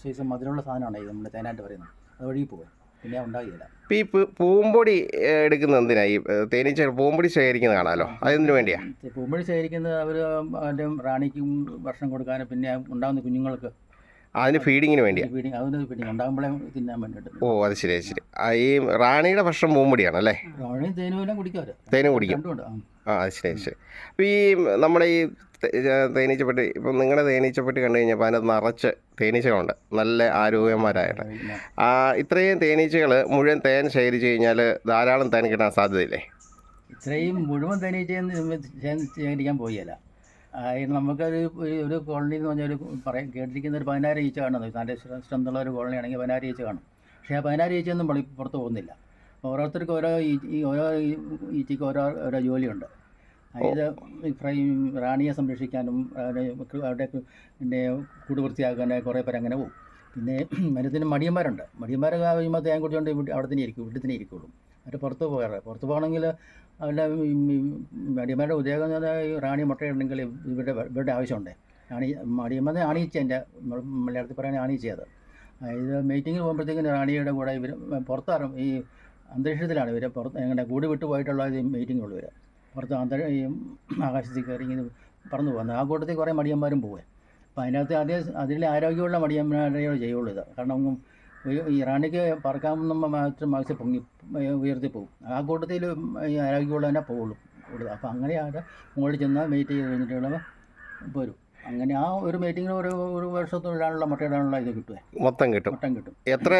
സീസൺ മധുരമുള്ള സാധനമാണ് ഇത് നമ്മുടെ തേനായിട്ട് പറയുന്നത്. അത് വഴി പോകും, പിന്നെ ഉണ്ടാകില്ല. ഇപ്പോൾ ഈ പൂമ്പൊടി എടുക്കുന്നത് എന്തിനാണ്? ഈ തേനീച്ച പൂമ്പൊടി ശേഖരിക്കുന്നത് കാണാമല്ലോ, അതെന്തിനു വേണ്ടിയാണ്? പൂമ്പൊടി ശേഖരിക്കുന്നത് അവർ അതിൻ്റെ റാണിക്കും ഭക്ഷണം കൊടുക്കാനും പിന്നെ ഉണ്ടാകുന്ന കുഞ്ഞുങ്ങൾക്ക് അതിന് ഫീഡിങ്ങിന് വേണ്ടിയാണ്. ഫീഡിങ് അതിന് ഫീഡിങ് ഉണ്ടാകുമ്പോഴേ തിന്നാൻ വേണ്ടിയിട്ട്. ഓ അത് ശരി അത് ശരി. ഈ റാണിയുടെ ഭക്ഷണം പൂമ്പൊടിയാണ് അല്ലേ? റാണിയും തേനും എല്ലാം കുടിക്കും. തേനും കുടിക്കും. രണ്ടുമുണ്ട്. അത് ശരി അത് ശരി. അപ്പോൾ ഈ നമ്മുടെ ഈ തേനീച്ചപ്പെട്ടി, ഇപ്പം നിങ്ങളുടെ തേനീച്ചപ്പെട്ടി കണ്ടു കഴിഞ്ഞപ്പോൾ അതിനകത്ത് നിറച്ച് തേനീച്ചകളുണ്ട്, നല്ല ആരോഗ്യന്മാരായിട്ട്. ഇത്രയും തേനീച്ചകൾ മുഴുവൻ തേൻ ശേഖരിച്ച് കഴിഞ്ഞാൽ ധാരാളം തേൻ കിട്ടാൻ സാധ്യതയില്ലേ? ഇത്രയും മുഴുവൻ തേനീച്ചയെന്ന് ശേഖരിക്കാൻ പോയല്ല. നമുക്കൊരു ഒരു കോളനി എന്ന് പറഞ്ഞാൽ പറയാൻ കേട്ടിരിക്കുന്ന ഒരു 16 ഈച്ച കാണുന്നത്. നല്ല സ്ട്രെന്തുള്ള ഒരു കോളനി ആണെങ്കിൽ 16 ഈച്ച കാണും. പക്ഷേ ആ 16 ഈച്ചയൊന്നും പുറത്ത് പോകുന്നില്ല. ഓരോരുത്തർക്കും ഓരോ ഈച്ചയ്ക്ക് ഓരോ ജോലിയുണ്ട്. ഇത് റാണിയെ സംരക്ഷിക്കാനും അവിടെ പിന്നെ കൂട് വൃത്തിയാക്കാൻ കുറേ പേര് അങ്ങനെ പോകും. പിന്നെ മരത്തിന് മടിയന്മാരുണ്ട്. മടിയന്മാർ കഴിയുമ്പോൾ തേൻ കുടിച്ചുകൊണ്ട് അവിടെ തന്നെ ഇരിക്കും, വീട്ടിൽ തന്നെ ഇരിക്കുള്ളൂ. അവർ പുറത്ത് പോകണമെങ്കിൽ അവരുടെ മടിയന്മാരുടെ ഉദ്യോഗം എന്ന് പറഞ്ഞാൽ ഈ റാണി മുട്ടയുണ്ടെങ്കിൽ ഇവരുടെ ആവശ്യമുണ്ട്. മടിയന്മാരെ ആണീച്ച, എൻ്റെ മലയാളത്തിൽ പറയാൻ ആണീച്ചത്. ഇത് മീറ്റിങ്ങിൽ പോകുമ്പോഴത്തേക്കും റാണിയുടെ കൂടെ ഇവർ പുറത്താറും ഈ അന്തരീക്ഷത്തിലാണ് ഇവർ എങ്ങനെ കൂടി വിട്ടു പോയിട്ടുള്ള മീറ്റിങ്ങുള്ളൂ. ഇവർ പുറത്ത് ഈ ആകാശത്തിൽ കയറി ഇങ്ങനെ പറന്നു പോകുന്നത്. ആ കൂട്ടത്തിൽ കുറേ മടിയന്മാരും പോവുക. അപ്പോൾ അതിനകത്ത് അതിൽ ആരോഗ്യമുള്ള മടിയന്മാരെയോ ചെയ്യുള്ളൂ ഇത്. കാരണം ഈ റാണിക്ക് പറക്കാമെന്ന് മാത്രം മാക്സ് പൊങ്ങി ഉയർത്തി പോകും. ആ കൂട്ടത്തിൽ ഈ ആരോഗ്യമുള്ള തന്നെ പോവുള്ളൂ. അപ്പോൾ അങ്ങനെയാണ് മുകളിൽ ചെന്നാൽ വെയിറ്റ് ചെയ്ത് കഴിഞ്ഞിട്ടുള്ള പോരും. അങ്ങനെ ആ ഒരു മീറ്റിങ്ങിന് ഒരു വർഷത്തോടാനുള്ള മുട്ടയിടാനുള്ള ഇത് കിട്ടുമേ. മൊത്തം കിട്ടും. എത്ര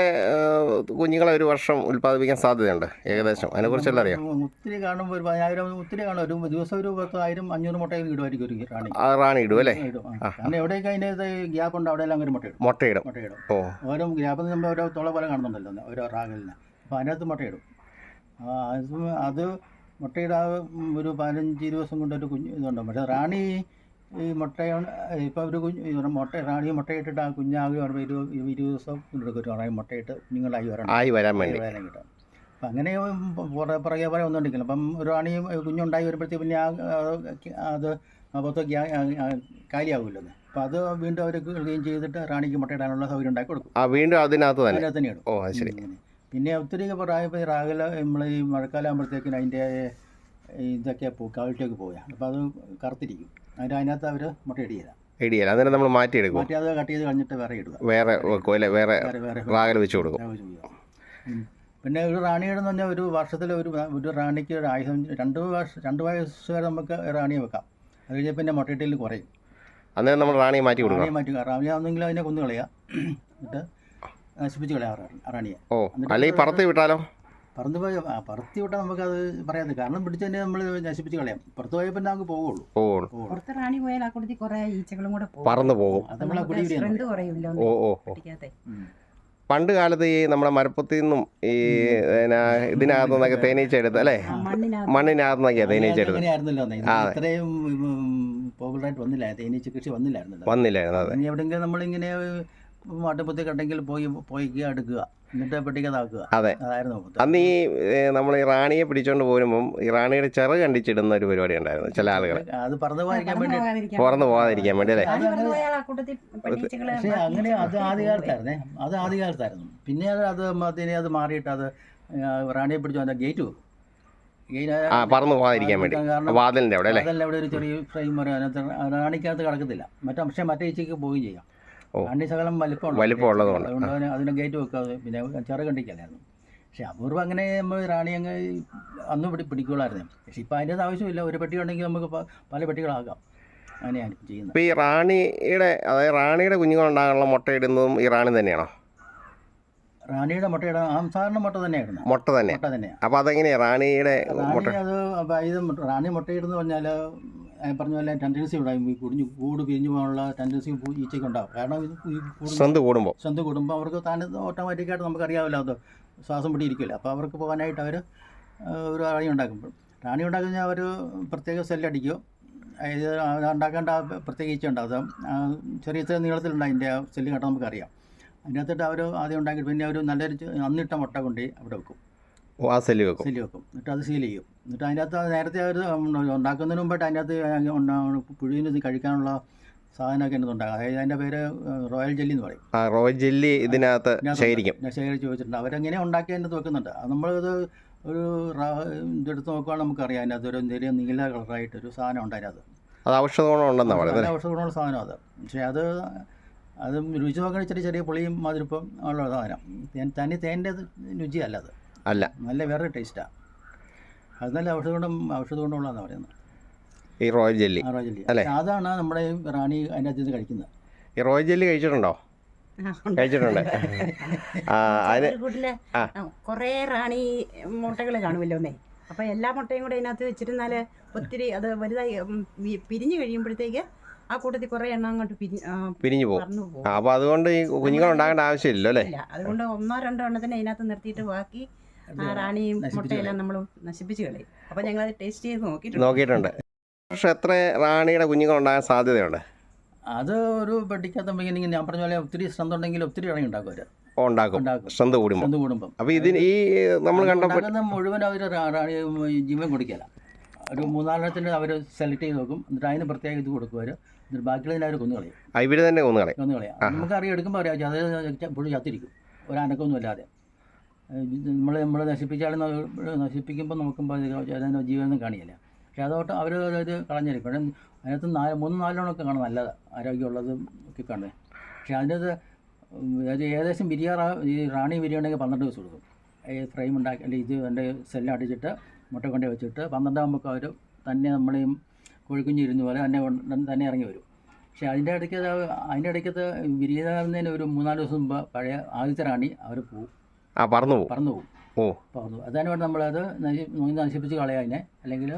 കുഞ്ഞുങ്ങളെ ഒരു വർഷം ഉൽപ്പാദിപ്പിക്കാൻ സാധ്യതയുണ്ട് ഏകദേശം? അതിനെക്കുറിച്ചെല്ലാം അറിയാം. ഒത്തിരി കാണുമ്പോൾ ഒരു 1000 ഒത്തിരി കാണും. ഒരു ദിവസം ഒരു 10,000-500 മുട്ടയിൽ ഇടുമായിരിക്കും ഒരു റാണി. റാണി ഇടും അല്ലേ? കാരണം എവിടെയൊക്കെ അതിൻ്റെ ഗ്യാപ്പ് ഉണ്ട് അവിടെയെല്ലാം അങ്ങനെ മുട്ടയിടും. ഓരോ ഗ്യാപ്പിൽ നമ്മൾ ഓരോ തുള പോലെ കാണുന്നുണ്ടല്ലോ ഓരോ റാഗലിന്. അപ്പോൾ അതിനകത്ത് മുട്ടയിടും. അത് മുട്ടയിടാതെ ഒരു 15 ദിവസം കൊണ്ട് ഒരു കുഞ്ഞ് ഇതുണ്ടാവും. പക്ഷേ റാണി ഈ ഇപ്പോൾ ഒരു റാണി മുട്ടയിട്ടിട്ട് ആ കുഞ്ഞാകി പറയുമ്പോൾ 20 ദിവസം കൊണ്ടെടുക്കും റാണി മുട്ടയിട്ട് കുഞ്ഞുങ്ങളായി വരാൻ കിട്ടും. അപ്പം അങ്ങനെ പുറകെ ഒന്നും ഉണ്ടെങ്കിലും അപ്പം ഒരു റാണി കുഞ്ഞുണ്ടായി വരുമ്പോഴത്തേക്ക് പിന്നെ അത് മൊത്തം കാലിയാകില്ലോ. അപ്പം അത് വീണ്ടും അവർ ക്ലീൻ ചെയ്തിട്ട് റാണിക്ക് മുട്ടയിടാനുള്ള സൗകര്യം ഉണ്ടാക്കി കൊടുക്കും. വീണ്ടും അതിനകത്ത് തന്നെ ഇടും. പിന്നെ ഒത്തിരി പ്രായത്തിൽ റാഗല നമ്മൾ ഈ മഴക്കാലം ആകുമ്പോഴത്തേക്കിന് അതിൻ്റെ ഇതൊക്കെ ക്വാളിറ്റിയൊക്കെ പോവുക. അപ്പോൾ അത് കറുത്തിരിക്കും. അതിനകത്ത് അവർ മുട്ടയിടിയില്ല. അതിനെ നമ്മൾ മാറ്റി അത് കട്ട് ചെയ്ത് കഴിഞ്ഞിട്ട് വേറെ ഇടുക. വേറെ റാഗൽ വെച്ച് കൊടുക്കും. പിന്നെ ഒരു റാണിയുടെ എന്ന് പറഞ്ഞാൽ ഒരു വർഷത്തിൽ ഒരു റാണിക്ക് ഒരു ആയുധം 2 വയസ്സ് വരെ നമുക്ക് റാണിയെ വെക്കാം. അത് കഴിഞ്ഞാൽ പിന്നെ മുട്ടയിട്ടിൽ കുറയും. അന്നേരം നമ്മൾ റാണിയെ മാറ്റി കൊടുക്കും. റാണിയാണെന്നെങ്കിൽ അതിനെ കൊന്നു കളയുക, എന്നിട്ട് നശിപ്പിച്ച് കളയാം റാണിയെ. അല്ലെങ്കിൽ പറത്തി വിട്ടാലോ? പറത്തി വിട്ടാൽ നമുക്കത് പറയാതെ, കാരണം പിടിച്ച് തന്നെ നമ്മൾ നശിപ്പിച്ച് കളയാം. പുറത്ത് പോയാൽ പിന്നെ നമുക്ക് പോവുള്ളൂ. പുറത്ത് റാണി പോയാൽ ആ കൂട്ടത്തിൽ കുറേ ഈച്ചകളും കൂടെ പറന്നു പോകും. അത് നമ്മളെ കുടി പണ്ട് കാലത്ത് ഈ നമ്മുടെ മരപ്പത്തിൽ നിന്നും ഈ ഇതിനകത്തു നിന്നൊക്കെ തേനീച്ച എടുത്ത് അല്ലേ? മണ്ണിനകത്തു നിന്നൊക്കെയാ തേനീച്ച എടുത്ത്. ഇത്രയും പോപ്പുലറായിട്ട് വന്നില്ല, തേനീച്ച കൃഷി വന്നില്ലായിരുന്നു. എവിടെയെങ്കിലും നമ്മളിങ്ങനെ മാട്ടുപത്തി കണ്ടെങ്കിൽ പോയി എടുക്കുക, എന്നിട്ട് പെട്ടിക്കതാക്കുക. അതെ, അന്ന് ഈ നമ്മൾ ഈ റാണിയെ പിടിച്ചോണ്ട് പോരുമ്പം ഈ റാണിയുടെ ചിറക് കണ്ടിച്ചിടുന്ന ഒരു പരിപാടി ഉണ്ടായിരുന്നു ചില ആളുകൾ. അത് പറന്നു പോകാതിരിക്കാൻ വേണ്ടി അല്ലേ? പക്ഷേ അങ്ങനെ അത് ആദ്യകാലത്തായിരുന്നു. പിന്നെ അത് മാറിയിട്ട് അത് റാണിയെ പിടിച്ചു അതിൻ്റെ ഗേറ്റ് വെക്കും. പറന്നു പോകാതിരിക്കാൻ വേണ്ടി വാതിലിൻ്റെ അവിടെ അല്ലേ? അവിടെ ഒരു ചെറിയ ഫ്രെയിം അതിനകത്ത് റാണിക്കകത്ത് കിടക്കത്തില്ല. മറ്റേ ഈച്ചയ്ക്ക് പോവുകയും ചെയ്യാം. റാണി ശകലം വലിപ്പമുള്ളതുകൊണ്ട് അതുകൊണ്ട് അതിനെ ഗേറ്റ് വെക്കാതെ പിന്നെ ചെറു കണ്ടിക്കലായിരുന്നു. പക്ഷെ അപൂർവം അങ്ങനെ നമ്മൾ റാണി അങ്ങ് അന്ന് പിടിക്കുള്ളായിരുന്നു. പക്ഷെ ഇപ്പം അതിൻ്റെ ആവശ്യമില്ല. ഒരു പെട്ടി ഉണ്ടെങ്കിൽ നമുക്ക് പല പെട്ടികളാക്കാം. അങ്ങനെയാണ് ചെയ്യുന്നത്. ഇപ്പോൾ ഈ റാണിയുടെ കുഞ്ഞുങ്ങളുണ്ടാകാനുള്ള മുട്ടയിടുന്നതും ഈ റാണി തന്നെയാണോ? റാണിയുടെ മുട്ടയിടാൻ സാധാരണ മുട്ട തന്നെയായിരുന്നു. മുട്ട തന്നെ. അപ്പോൾ അതെങ്ങനെയാണ് റാണിയുടെ മുട്ട? റാണി മുട്ടയിടുന്നു പറഞ്ഞാൽ പറഞ്ഞ പോലെ ടെൻഡൻസി ഉണ്ടാകും. ഈ കൂട് പിരിഞ്ഞു പോകാനുള്ള ടെൻഡൻസി ഈച്ചയ്ക്ക് ഉണ്ടാകും. കാരണം സ്വന്ത് കൂടുമ്പോൾ അവർക്ക് താൻ ഓട്ടോമാറ്റിക്കായിട്ട് നമുക്കറിയാമല്ലോ, അത് ശ്വാസം പിടിയിരിക്കില്ല. അപ്പോൾ അവർക്ക് പോകാനായിട്ട് അവർ ഒരു റാണി ഉണ്ടാക്കും. റാണി ഉണ്ടാക്കുന്ന അവർ പ്രത്യേക സെല്ലടിക്കും. അതായത് അത് ഉണ്ടാക്കേണ്ട പ്രത്യേക ഈച്ച ഉണ്ടാകും. ചെറിയ നീളത്തിലുണ്ട് അതിൻ്റെ സെല്ല് കേട്ടാൽ നമുക്കറിയാം. അതിനകത്തിട്ട് അവർ ആദ്യം ഉണ്ടാക്കിയിട്ട് പിന്നെ അവർ നല്ലൊരു അന്നിട്ട മുട്ട കൊണ്ട് അവിടെ വെക്കും. സെല്ല് വെക്കും. എന്നിട്ട് അത് സീൽ ചെയ്യും. എന്നിട്ട് അതിനകത്ത് നേരത്തെ അവർ ഉണ്ടാക്കുന്നതിന് മുമ്പായിട്ട് അതിനകത്ത് പുഴുവിന് കഴിക്കാനുള്ള സാധനമൊക്കെ ഉണ്ടാകും. അതായത് അതിൻ്റെ പേര് റോയൽ ജെല്ലി എന്ന് പറയും. റോയൽ ജെല്ലി ഇതിനകത്ത് ശേഖരിച്ച് വെച്ചിട്ടുണ്ട്. അവരെങ്ങനെ ഉണ്ടാക്കി അതിനകത്ത് വെക്കുന്നുണ്ട്. അത് നമ്മളത് ഒരു ഇതെടുത്ത് നോക്കുകയാണെങ്കിൽ നമുക്കറിയാം. അതിനകത്ത് ഒരു ചെറിയ നീല കളറായിട്ടൊരു സാധനം ഉണ്ട് അതിനകത്ത്. അത് ഔഷധ ഗുണം ഉണ്ടെന്നാണ് പറയുന്നത്. ഔഷധ ഗുണമുള്ള സാധനം അത്. പക്ഷേ അത് അതും രുചി നോക്കാൻ ചെറിയ ചെറിയ പുളിയും മധുരപ്പം ഉള്ള സാധനം. തേൻ്റെ രുചിയല്ല അത്, അല്ല, നല്ല വേറെ ടേസ്റ്റാണ്. അത് നല്ല ഔഷധ ഗുണമുള്ളതെന്നാണ് പറയുന്നത് ഈ റോയൽ ജെല്ലി. റോയൽ ജെല്ലി അല്ലേ? അതാണ് നമ്മുടെ റാണി അതിനകത്ത് നിന്ന് കഴിക്കുന്നത്. ഈ റോയൽ ജെല്ലി കഴിച്ചിട്ടുണ്ടോ? കഴിച്ചിട്ടുണ്ട്. അതിന് കുറേ റാണി മുട്ടകൾ കാണുമല്ലോന്നേ. അപ്പോൾ എല്ലാ മുട്ടയും കൂടെ അതിനകത്ത് വെച്ചിരുന്നാൽ ഒത്തിരി അത് വലുതായി പിരിഞ്ഞു കഴിയുമ്പോഴത്തേക്ക് ആ കൂട്ടത്തിൽ കുറേ എണ്ണം അങ്ങോട്ട് പിരിഞ്ഞു പോകും. അപ്പോൾ അതുകൊണ്ട് ഈ കുഞ്ഞുങ്ങൾ ഉണ്ടാകേണ്ട ആവശ്യമില്ലല്ലോ അല്ലേ? അതുകൊണ്ട് 1-2 എണ്ണത്തിന് അതിനകത്ത് നിർത്തിയിട്ട് ബാക്കി റാണിയും മുട്ടയെല്ലാം നമ്മൾ നശിപ്പിച്ച് കളയും. അപ്പോൾ ഞങ്ങളത് ടേസ്റ്റ് ചെയ്ത് നോക്കിയിട്ടുണ്ട്. പക്ഷെ എത്ര റാണിയുടെ കുഞ്ഞുങ്ങൾ ഉണ്ടാകാൻ സാധ്യതയുണ്ട്? അത് ഒരു പെട്ടിക്കകത്ത് ഞാൻ പറഞ്ഞ പോലെ ഒത്തിരി സ്ട്രെന്ത് ഉണ്ടെങ്കിൽ ഒത്തിരി റാണി ഉണ്ടാക്കും അവർ. ഉണ്ടാക്കും, സ്ട്രെന്ത് കൂടുമ്പോൾ. അപ്പോൾ ഇതിന് ഈ നമ്മൾ കണ്ടപ്പോൾ മുഴുവൻ അവർ റാണി ജീവൻ കൊടുക്കില്ല. ഒരു 3-4 അവർ സെലക്ട് ചെയ്ത് നോക്കും. എന്നിട്ട് അതിന് പ്രത്യേക ഇത് കൊടുക്കും അവർ. എന്നിട്ട് ബാക്കിയുള്ളതിന് അവർ കൊന്നുകളയും. ഇവർ തന്നെ കൊന്നുകളയും. നമുക്ക് അറിയാം, എടുക്കുമ്പോൾ അറിയാം അത് പുഴു ചത്തിരിക്കും, ഒരു അനക്കമൊന്നും ഇല്ലാതെ. നമ്മൾ നശിപ്പിക്കുമ്പോൾ നോക്കുമ്പോൾ അതിന് ജീവനൊന്നും കാണിയില്ല. പക്ഷേ അതോട്ട് അവർ അതായത് കളഞ്ഞിരിക്കും. പക്ഷേ അതിനകത്ത് 3-4 കാണും നല്ല ആരോഗ്യമുള്ളതും ഒക്കെ കാണുന്നത്. പക്ഷേ അതിനകത്ത് ഏകദേശം ഈ റാണി വിരിയണമെങ്കിൽ 12 ദിവസം കൊടുക്കും. ഈ ഫ്രെയിം ഉണ്ടാക്കി അല്ലെങ്കിൽ എൻ്റെ സെല്ലടിച്ചിട്ട് മുട്ട കൊണ്ടേ വെച്ചിട്ട് 12 ആകുമ്പോൾ അവർ തന്നെ നമ്മളെയും കോഴിക്കുഞ്ഞിരുന്ന പോലെ തന്നെ ഇറങ്ങി വരും. പക്ഷേ അതിൻ്റെ ഇടയ്ക്കത്ത് വിരിയുന്നതിന് ഒരു 3-4 ദിവസം മുമ്പ് പഴയ ആദ്യത്തെ റാണി അവർ പോവും, പറന്നു പോകും. അതാണ് വേണ്ടി നമ്മളത് നശിപ്പിച്ച് കളയാനെ, അല്ലെങ്കിൽ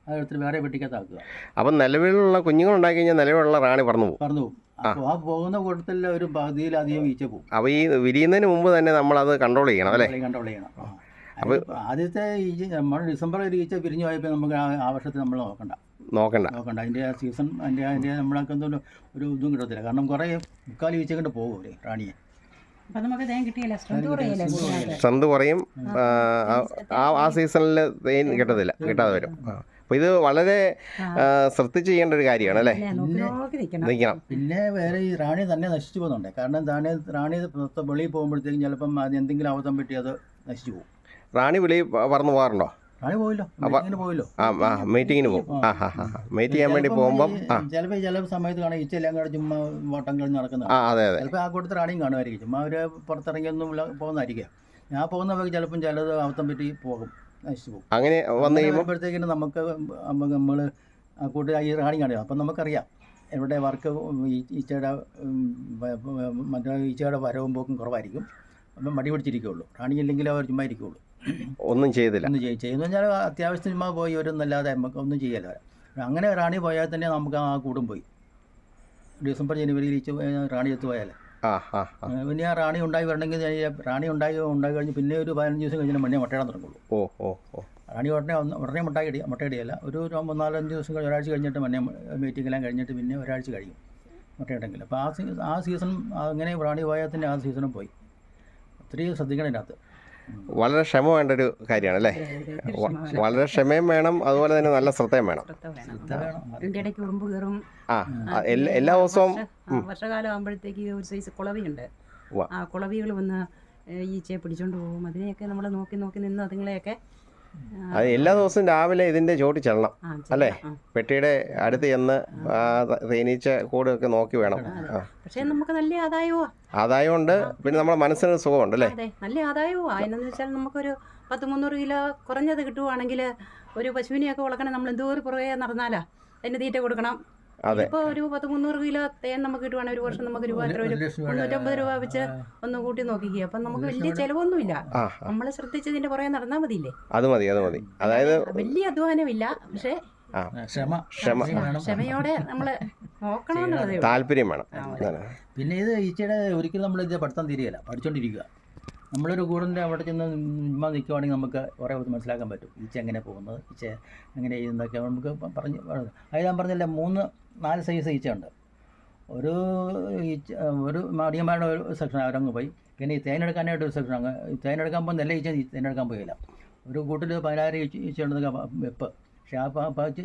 അതെടുത്തിട്ട് വേറെ പെട്ടിക്കകത്താക്കുക. അപ്പം നിലവിലുള്ള കുഞ്ഞുങ്ങൾ ഉണ്ടാക്കി കഴിഞ്ഞാൽ നിലവിലുള്ള റാണി പറന്നു പോകും. അപ്പോൾ ആ പോകുന്ന കൂട്ടത്തിൽ ഒരു പകുതിയിലധികം ഈച്ച പോകും. അപ്പോൾ ഈ വിരിയുന്നതിന് മുമ്പ് തന്നെ നമ്മളത് കൺട്രോൾ ചെയ്യണം അല്ലേ? കൺട്രോൾ ചെയ്യണം. അപ്പോൾ ആദ്യത്തെ നമ്മൾ ഡിസംബറിൽ ഈച്ച പിരിഞ്ഞു പോയപ്പോൾ നമുക്ക് ആ വർഷത്തിൽ നമ്മൾ നോക്കണ്ട. അതിൻ്റെ സീസൺ അതിൻ്റെ നമ്മളൊക്കെ ഒരു ഇതും കിട്ടത്തില്ല. കാരണം കുറേ 3/4 ഈച്ച കൊണ്ട് പോകും അവര് റാണിയെ. അപ്പം നമുക്ക് തേൻ കിട്ടിയില്ല, സ്ട്രെന്ത് കുറയും. ആ സീസണിൽ തേൻ കിട്ടാതെ വരും. അപ്പോൾ ഇത് വളരെ ശ്രദ്ധിച്ച് ചെയ്യേണ്ട ഒരു കാര്യമാണ് അല്ലേ? നിൽക്കണം. പിന്നെ വേറെ ഈ റാണി തന്നെ നശിച്ചു പോകുന്നുണ്ട്. കാരണം റാണി വെളിയിൽ പോകുമ്പോഴത്തേക്കും ചിലപ്പം എന്തെങ്കിലും അബദ്ധം പറ്റി അത് നശിച്ചു പോകും. റാണി വെളിയിൽ പറന്നു പോകാറുണ്ടോ? റാണി പോയില്ലോ. മീറ്റിങ്ങിന് പോകും. മീറ്റ് ചെയ്യാൻ വേണ്ടി പോകുമ്പം ചില സമയത്ത് കാണാം ഈച്ചെല്ലാം കൂടെ ചുമ്മാ വട്ടം കളി നടക്കുന്നത്. ചിലപ്പോൾ ആ കൂട്ടത്തിൽ റാണിയും കാണുമായിരിക്കും. ചുമ്മാ അവർ പുറത്തിറങ്ങിയൊന്നും പോകുന്നതായിരിക്കാം. ഞാൻ പോകുന്നവർക്ക് ചിലപ്പം ചിലത് അബദ്ധം പറ്റി പോകും, നശിച്ചു പോകും. അങ്ങനെ വന്നു കഴിയുമ്പോഴത്തേക്കിന് നമ്മൾ ആ കൂട്ടത്തിൽ ഈ റാണി കാണുക. അപ്പം നമുക്കറിയാം എവിടെ വർക്ക് ഈച്ചയുടെ ഈച്ചയുടെ വരവും പോക്കും കുറവായിരിക്കും. അപ്പം മടി പിടിച്ചിരിക്കുകയുള്ളൂ. റാണി ഇല്ലെങ്കിൽ അവർ ചുമ്മാ ഇരിക്കുകയുള്ളൂ, ഒന്നും ചെയ്തില്ല. ചെയ്യുന്നു പറഞ്ഞാൽ അത്യാവശ്യത്തിന് ചുമ്മാ പോയി വരുന്നല്ലാതെ നമുക്ക് ഒന്നും ചെയ്യല്ല. അങ്ങനെ റാണി പോയാൽ തന്നെ നമുക്ക് ആ കൂടും പോയി. ഡിസംബർ ജനുവരിയിൽ റാണി എത്തുപോയാൽ പിന്നെ ആ റാണി ഉണ്ടായി വരണമെങ്കിൽ റാണി ഉണ്ടായി കഴിഞ്ഞ് പിന്നെ ഒരു 15 ദിവസം കഴിഞ്ഞാൽ മണ്ണെ മുട്ടയിടാൻ തുടങ്ങുള്ളൂ. റാണി ഉടനെ മുട്ടയിടിയല്ല, ഒരു 3-4-5 ദിവസം ഒരാഴ്ച കഴിഞ്ഞിട്ട് മണ്ണെ മീറ്റിങ്ങെല്ലാം കഴിഞ്ഞിട്ട് പിന്നെ ഒരാഴ്ച കഴിയും മുട്ടയിട്ടെങ്കിൽ. അപ്പോൾ ആ സീസൺ അങ്ങനെ റാണി പോയാൽ തന്നെ ആ സീസണും പോയി. ഒത്തിരി ശ്രദ്ധിക്കണം ഇതിനകത്ത്. വളരെ ക്ഷമ വേണ്ട ഒരു കാര്യമാണ് അല്ലേ? വളരെ ക്ഷമയും വേണം, അതുപോലെ തന്നെ നല്ല ശ്രദ്ധയും വേണം. ഇടയ്ക്ക് ഉറുമ്പ് കയറും. എല്ലാ ദിവസവും വർഷകാലം ആകുമ്പോഴത്തേക്ക് ഒരു സൈസ് കുളവിയുണ്ട്. ആ കുളവികൾ വന്ന് ഈച്ചയെ പിടിച്ചോണ്ട് പോകും. അതിനെയൊക്കെ നമ്മൾ നോക്കി നിന്ന് അതുങ്ങളെയൊക്കെ അത് എല്ലാ ദിവസവും രാവിലെ ഇതിൻ്റെ ചോട്ടി ചെല്ലണം അല്ലേ? പെട്ടിയുടെ അടുത്ത് ചെന്ന് തേനീച്ച കൂടൊക്കെ നോക്കി വേണം. പക്ഷേ നമുക്ക് നല്ല ആദായമുണ്ട്, പിന്നെ നമ്മുടെ മനസ്സിന് സുഖമുണ്ട് അല്ലേ? നല്ല ആദായവും. എന്നു വെച്ചാൽ നമുക്കൊരു 100-300 കിലോ കുറഞ്ഞത് കിട്ടുവാണെങ്കിൽ ഒരു പശുവിനെയൊക്കെ വളർത്തണം. നമ്മൾ എന്തോരം പുറകെ നടന്നാലാ അതിന് തീറ്റ കൊടുക്കണം. ഇപ്പോൾ ഒരു 100-300 കിലോ തേൻ നമുക്ക് കിട്ടുവാണെങ്കിൽ ഒരു വർഷം നമുക്ക് രൂപ 350 രൂപ വെച്ച് ഒന്ന് കൂട്ടി നോക്കിക്കുക. അപ്പം നമുക്ക് വലിയ ചിലവൊന്നുമില്ല. നമ്മൾ ശ്രദ്ധിച്ചതിന്റെ പുറകെ നടന്നാൽ മതിയില്ലേ? അത് മതി. അതായത് വലിയ അധ്വാനമില്ല, പക്ഷേ ക്ഷമയോടെ നമ്മൾ നോക്കണമെന്നുള്ളത്, താല്പര്യം വേണം. പിന്നെ ഇത് ഈച്ചയുടെ ഒരിക്കലും നമ്മൾ ഇത് പഠിത്തം തീരുകയില്ല, പഠിച്ചുകൊണ്ടിരിക്കുക. നമ്മളൊരു കൂടിൻ്റെ അവിടെ ചെന്ന് ചുമ്മാ നിൽക്കുവാണെങ്കിൽ നമുക്ക് കുറേ മനസ്സിലാക്കാൻ പറ്റും ഈച്ച എങ്ങനെ പോകുന്നത്, ഈച്ച എങ്ങനെ ചെയ്യുന്നതൊക്കെ നമുക്ക് അത് ഞാൻ പറഞ്ഞില്ല. 3-4 സൈസ് ഈച്ച ഉണ്ട്. ഒരു മടിയന്മാരുടെ ഒരു സെക്ഷൻ അവരങ്ങ് പോയി. പിന്നെ ഈ തേനെടുക്കാനായിട്ട് ഒരു സെക്ഷൻ തേനെടുക്കാൻ പോകുന്ന എല്ലാ ഈച്ച തേനെടുക്കാൻ പോയില്ല. ഒരു കൂട്ടിൽ 10,000 ഈച്ച ഉണ്ടെന്നൊക്കെ വെപ്പ്. പക്ഷേ ആ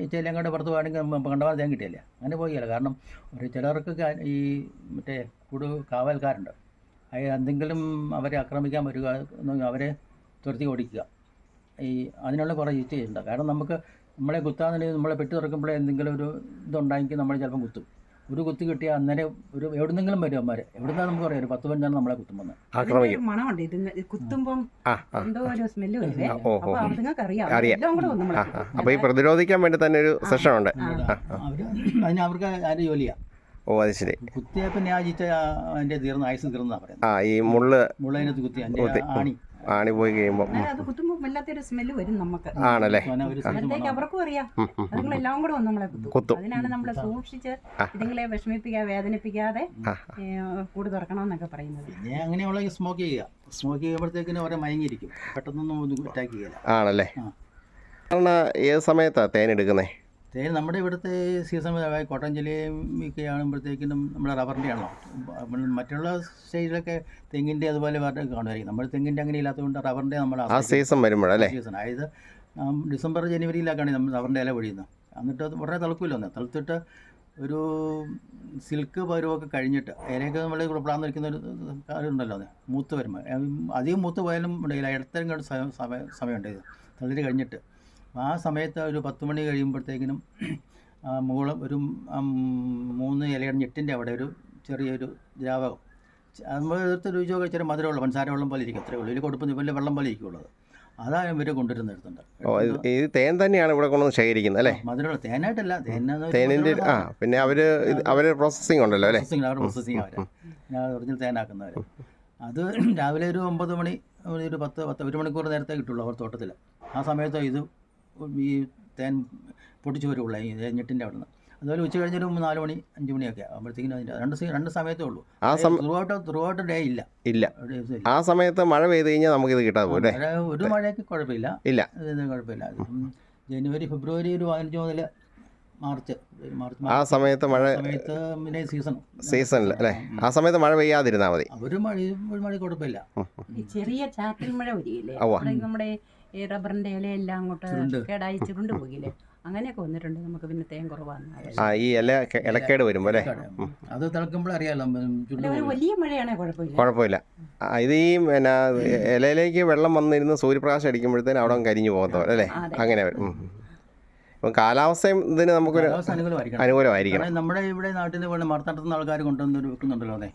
ഈച്ചയെല്ലാം കൂടെ പുറത്ത് പോകണമെങ്കിൽ കണ്ടവാൻ തേൻ കിട്ടിയില്ല. അങ്ങനെ പോയില്ല. കാരണം ചിലർക്ക് ഈ മറ്റേ കാവൽക്കാരുണ്ട്, എന്തെങ്കിലും അവരെ ആക്രമിക്കാൻ വരിക, അവരെ തുരത്തി ഓടിക്കുക. അതിനുള്ള കുറേ ഈച്ചയുണ്ട്. കാരണം നമ്മളെ കുത്താതെ നമ്മളെ പെട്ടി തുറക്കുമ്പോഴേ എന്തെങ്കിലും ഒരു ഇതുണ്ടായെങ്കിൽ നമ്മൾ ചിലപ്പം കുത്തും. ഒരു കുത്തി കിട്ടിയാൽ അന്നേരം ഒരു എവിടുന്നെങ്കിലും വരും അമ്മമാർ എവിടുന്നാണ് നമുക്ക് പറയാം ഒരു 10 പേരാണ് നമ്മളെ കുത്തുമ്പോൾ ആക്രമിക്കും. മണമുണ്ട് ഇത് കുത്തുമ്പം എന്തോ ഒരു സ്മെല്ല് വരുവേ. ഓ അപ്പൊ അതുങ്ങൾക്ക് അറിയാം അറിയാം. എല്ലാം കൂടെ വന്നു നമ്മളെ അപ്പോൾ ഈ പ്രതിരോധിക്കാൻ വേണ്ടി തന്നെ ഒരു സെഷൻ ഉണ്ട്. അതിന് അവർക്ക് അതിൻ്റെ ജോലിയാണ്. ഓ അത് ശരി. കുത്തിയാൽ പിന്നെ ആ ചീച്ച അതിൻ്റെ ആയുസ് തീർന്നാണ് പറയുന്നത്. ഈ മുള്ളതിനകത്ത് കുത്തി അതിൻ്റെ ആണി പോയി കഴിയുമ്പോൾ അത് കുത്തുമ്പോൾ വല്ലാത്തൊരു സ്മെല്ല് വരും നമുക്ക്. ആണല്ലേ. അപ്പോഴത്തേക്ക് അവർക്കും അറിയാം അതുങ്ങളെല്ലാം കൂടെ വന്ന് നമ്മളെ കുത്തും. അതിനാണ് നമ്മളെ സൂക്ഷിച്ച് ഇതുങ്ങളെ വിഷമിപ്പിക്കാതെ വേദനിപ്പിക്കാതെ കൂട് തുറക്കണമെന്നൊക്കെ പറയുന്നത്. പിന്നെ അങ്ങനെയുള്ള സ്മോക്ക് ചെയ്യുമ്പോഴത്തേക്കിനും അവരെ മയങ്ങിയിരിക്കും, പെട്ടെന്നൊന്നും അറ്റാക്ക് ചെയ്യില്ല. ആണല്ലേ. ഏത് സമയത്താണ് തേൻ എടുക്കുന്നത്? തേൻ നമ്മുടെ ഇവിടുത്തെ സീസൺ കോട്ടയം ജില്ലയൊക്കെ ആകുമ്പോഴത്തേക്കിനും നമ്മുടെ റബ്ബറിൻ്റെ ആണല്ലോ. മറ്റുള്ള സ്റ്റേജിലൊക്കെ തെങ്ങിൻ്റെ അതുപോലെ കാണുമായിരിക്കും. നമ്മൾ തെങ്ങിൻ്റെ അങ്ങനെ ഇല്ലാത്തതുകൊണ്ട് റബ്ബറിൻ്റെ നമ്മൾ ആ സീസൺ വരുമ്പോഴല്ലേ. സീസൺ അതായത് ഡിസംബർ ജനുവരിയിലൊക്കെയാണ് നമ്മൾ റബ്ബറിൻ്റെ ഇല പൊഴിയുന്നത്. എന്നിട്ട് ഉടനെ തിളക്കില്ല. തളുത്തിട്ട് ഒരു സിൽക്ക് പരുവമൊക്കെ കഴിഞ്ഞിട്ട് ഇലയൊക്കെ നമ്മൾ പ്ലാന്ന് വയ്ക്കുന്ന ഒരു കാര്യമുണ്ടല്ലോ, അത് മൂത്ത് വരുമ്പോൾ അധികം മൂത്ത് പോയാലും ഇടയില്ല, ഇടത്തരം കണ്ട് സമയമുണ്ട് ഇത് തളിര് കഴിഞ്ഞിട്ട്. ആ സമയത്ത് ഒരു 10 മണി കഴിയുമ്പോഴത്തേക്കിനും മുകളും ഒരു 3 ഇലയുടെ ഞെട്ടിൻ്റെ അവിടെ ഒരു ചെറിയൊരു ദ്രാവകം നമ്മൾ എടുത്ത് രുചിയോ കഴിച്ചാൽ മധുരമുള്ള പഞ്ചസാര വെള്ളം പോലെ ഇരിക്കും, അത്രേ ഉള്ളൂ. ഇതിൽ കൊടുപ്പം വലിയ വെള്ളം പോലെ ഇരിക്കുള്ളത്. അതാണ് ഇവർ കൊണ്ടുവരുന്നെടുത്തുണ്ട്. ഈ തേൻ തന്നെയാണ് ഇവിടെ കൊണ്ടുവന്ന് ശേഖരിക്കുന്നത് അല്ലേ? മധുരമുള്ള തേനായിട്ടല്ല, തേനിൻ്റെ പിന്നെ അവർ പ്രോസസ്സിങ് ഉണ്ടല്ലോ അല്ലേ? അവരുടെ പ്രോസസ്സിങ് ഒറിജിനൽ തേനാക്കുന്നവർ. അത് രാവിലെ ഒരു 9 മണി ഒരു 1 മണിക്കൂർ നേരത്തെ കിട്ടുള്ളൂ അവർ തോട്ടത്തിൽ. ആ സമയത്ത് ഇത് ഈ തേൻ പൊട്ടിച്ച് വരുള്ളൂ ഈ ഞെട്ടിൻ്റെ അവിടെ നിന്ന്. അതുപോലെ ഉച്ച കഴിഞ്ഞൊരു 4 മണി 5 മണിയൊക്കെ ആകുമ്പോഴത്തേക്കിനും അതിൻ്റെ രണ്ട് സമയത്തേ ഉള്ളൂ. ത്രൂ ഔട്ട് ഡേ ഇല്ല. ആ സമയത്ത് മഴ പെയ്ത് കഴിഞ്ഞാൽ നമുക്കിത് കിട്ടാതെ പോകും. ഒരു മഴയ്ക്ക് കുഴപ്പമില്ല. കുഴപ്പമില്ല. ജനുവരി ഫെബ്രുവരി ഒരു 15 മുതൽ മാർച്ച് ആ സമയത്ത് മഴ പിന്നെ സീസണിൽ അല്ലേ? ആ സമയത്ത് മഴ പെയ്യാതിരുന്നാൽ മതി. ഒരു മഴ കുഴപ്പമില്ല. ചെറിയ ചാറ്റൽ മഴ വരികയില്ലേ നമ്മുടെ ഈ റബ്ബറിന്റെ ഇലയെല്ലാം അങ്ങോട്ട് കേടായി ചുരുണ്ട് പോകില്ലേ, അങ്ങനെയൊക്കെ വന്നിട്ടുണ്ട്. നമുക്ക് പിന്നെ തേൻ കുറവാണ്. ഈ ഇലക്കേട് വരുമ്പോൾ അല്ലേ? അത് തിളക്കുമ്പോൾ അറിയാലോ. വലിയ മഴയാണെ കുഴപ്പമില്ല. ഇത് ഈ പിന്നെ ഇലയിലേക്ക് വെള്ളം വന്നിരുന്ന് സൂര്യപ്രകാശം അടിക്കുമ്പോഴത്തേനും അവിടെ കരിഞ്ഞു പോകത്തോ അല്ലേ? അങ്ങനെ വരും. ഇപ്പം കാലാവസ്ഥയും ഇതിന് നമുക്കൊരു അനുകൂലമായിരിക്കണം. നമ്മുടെ ഇവിടെ നാട്ടിൽ നിന്ന് മറുനാട്ടിൽ ആൾക്കാർ കൊണ്ടുവന്ന് വെക്കുന്നുണ്ടല്ലോ. അതെ,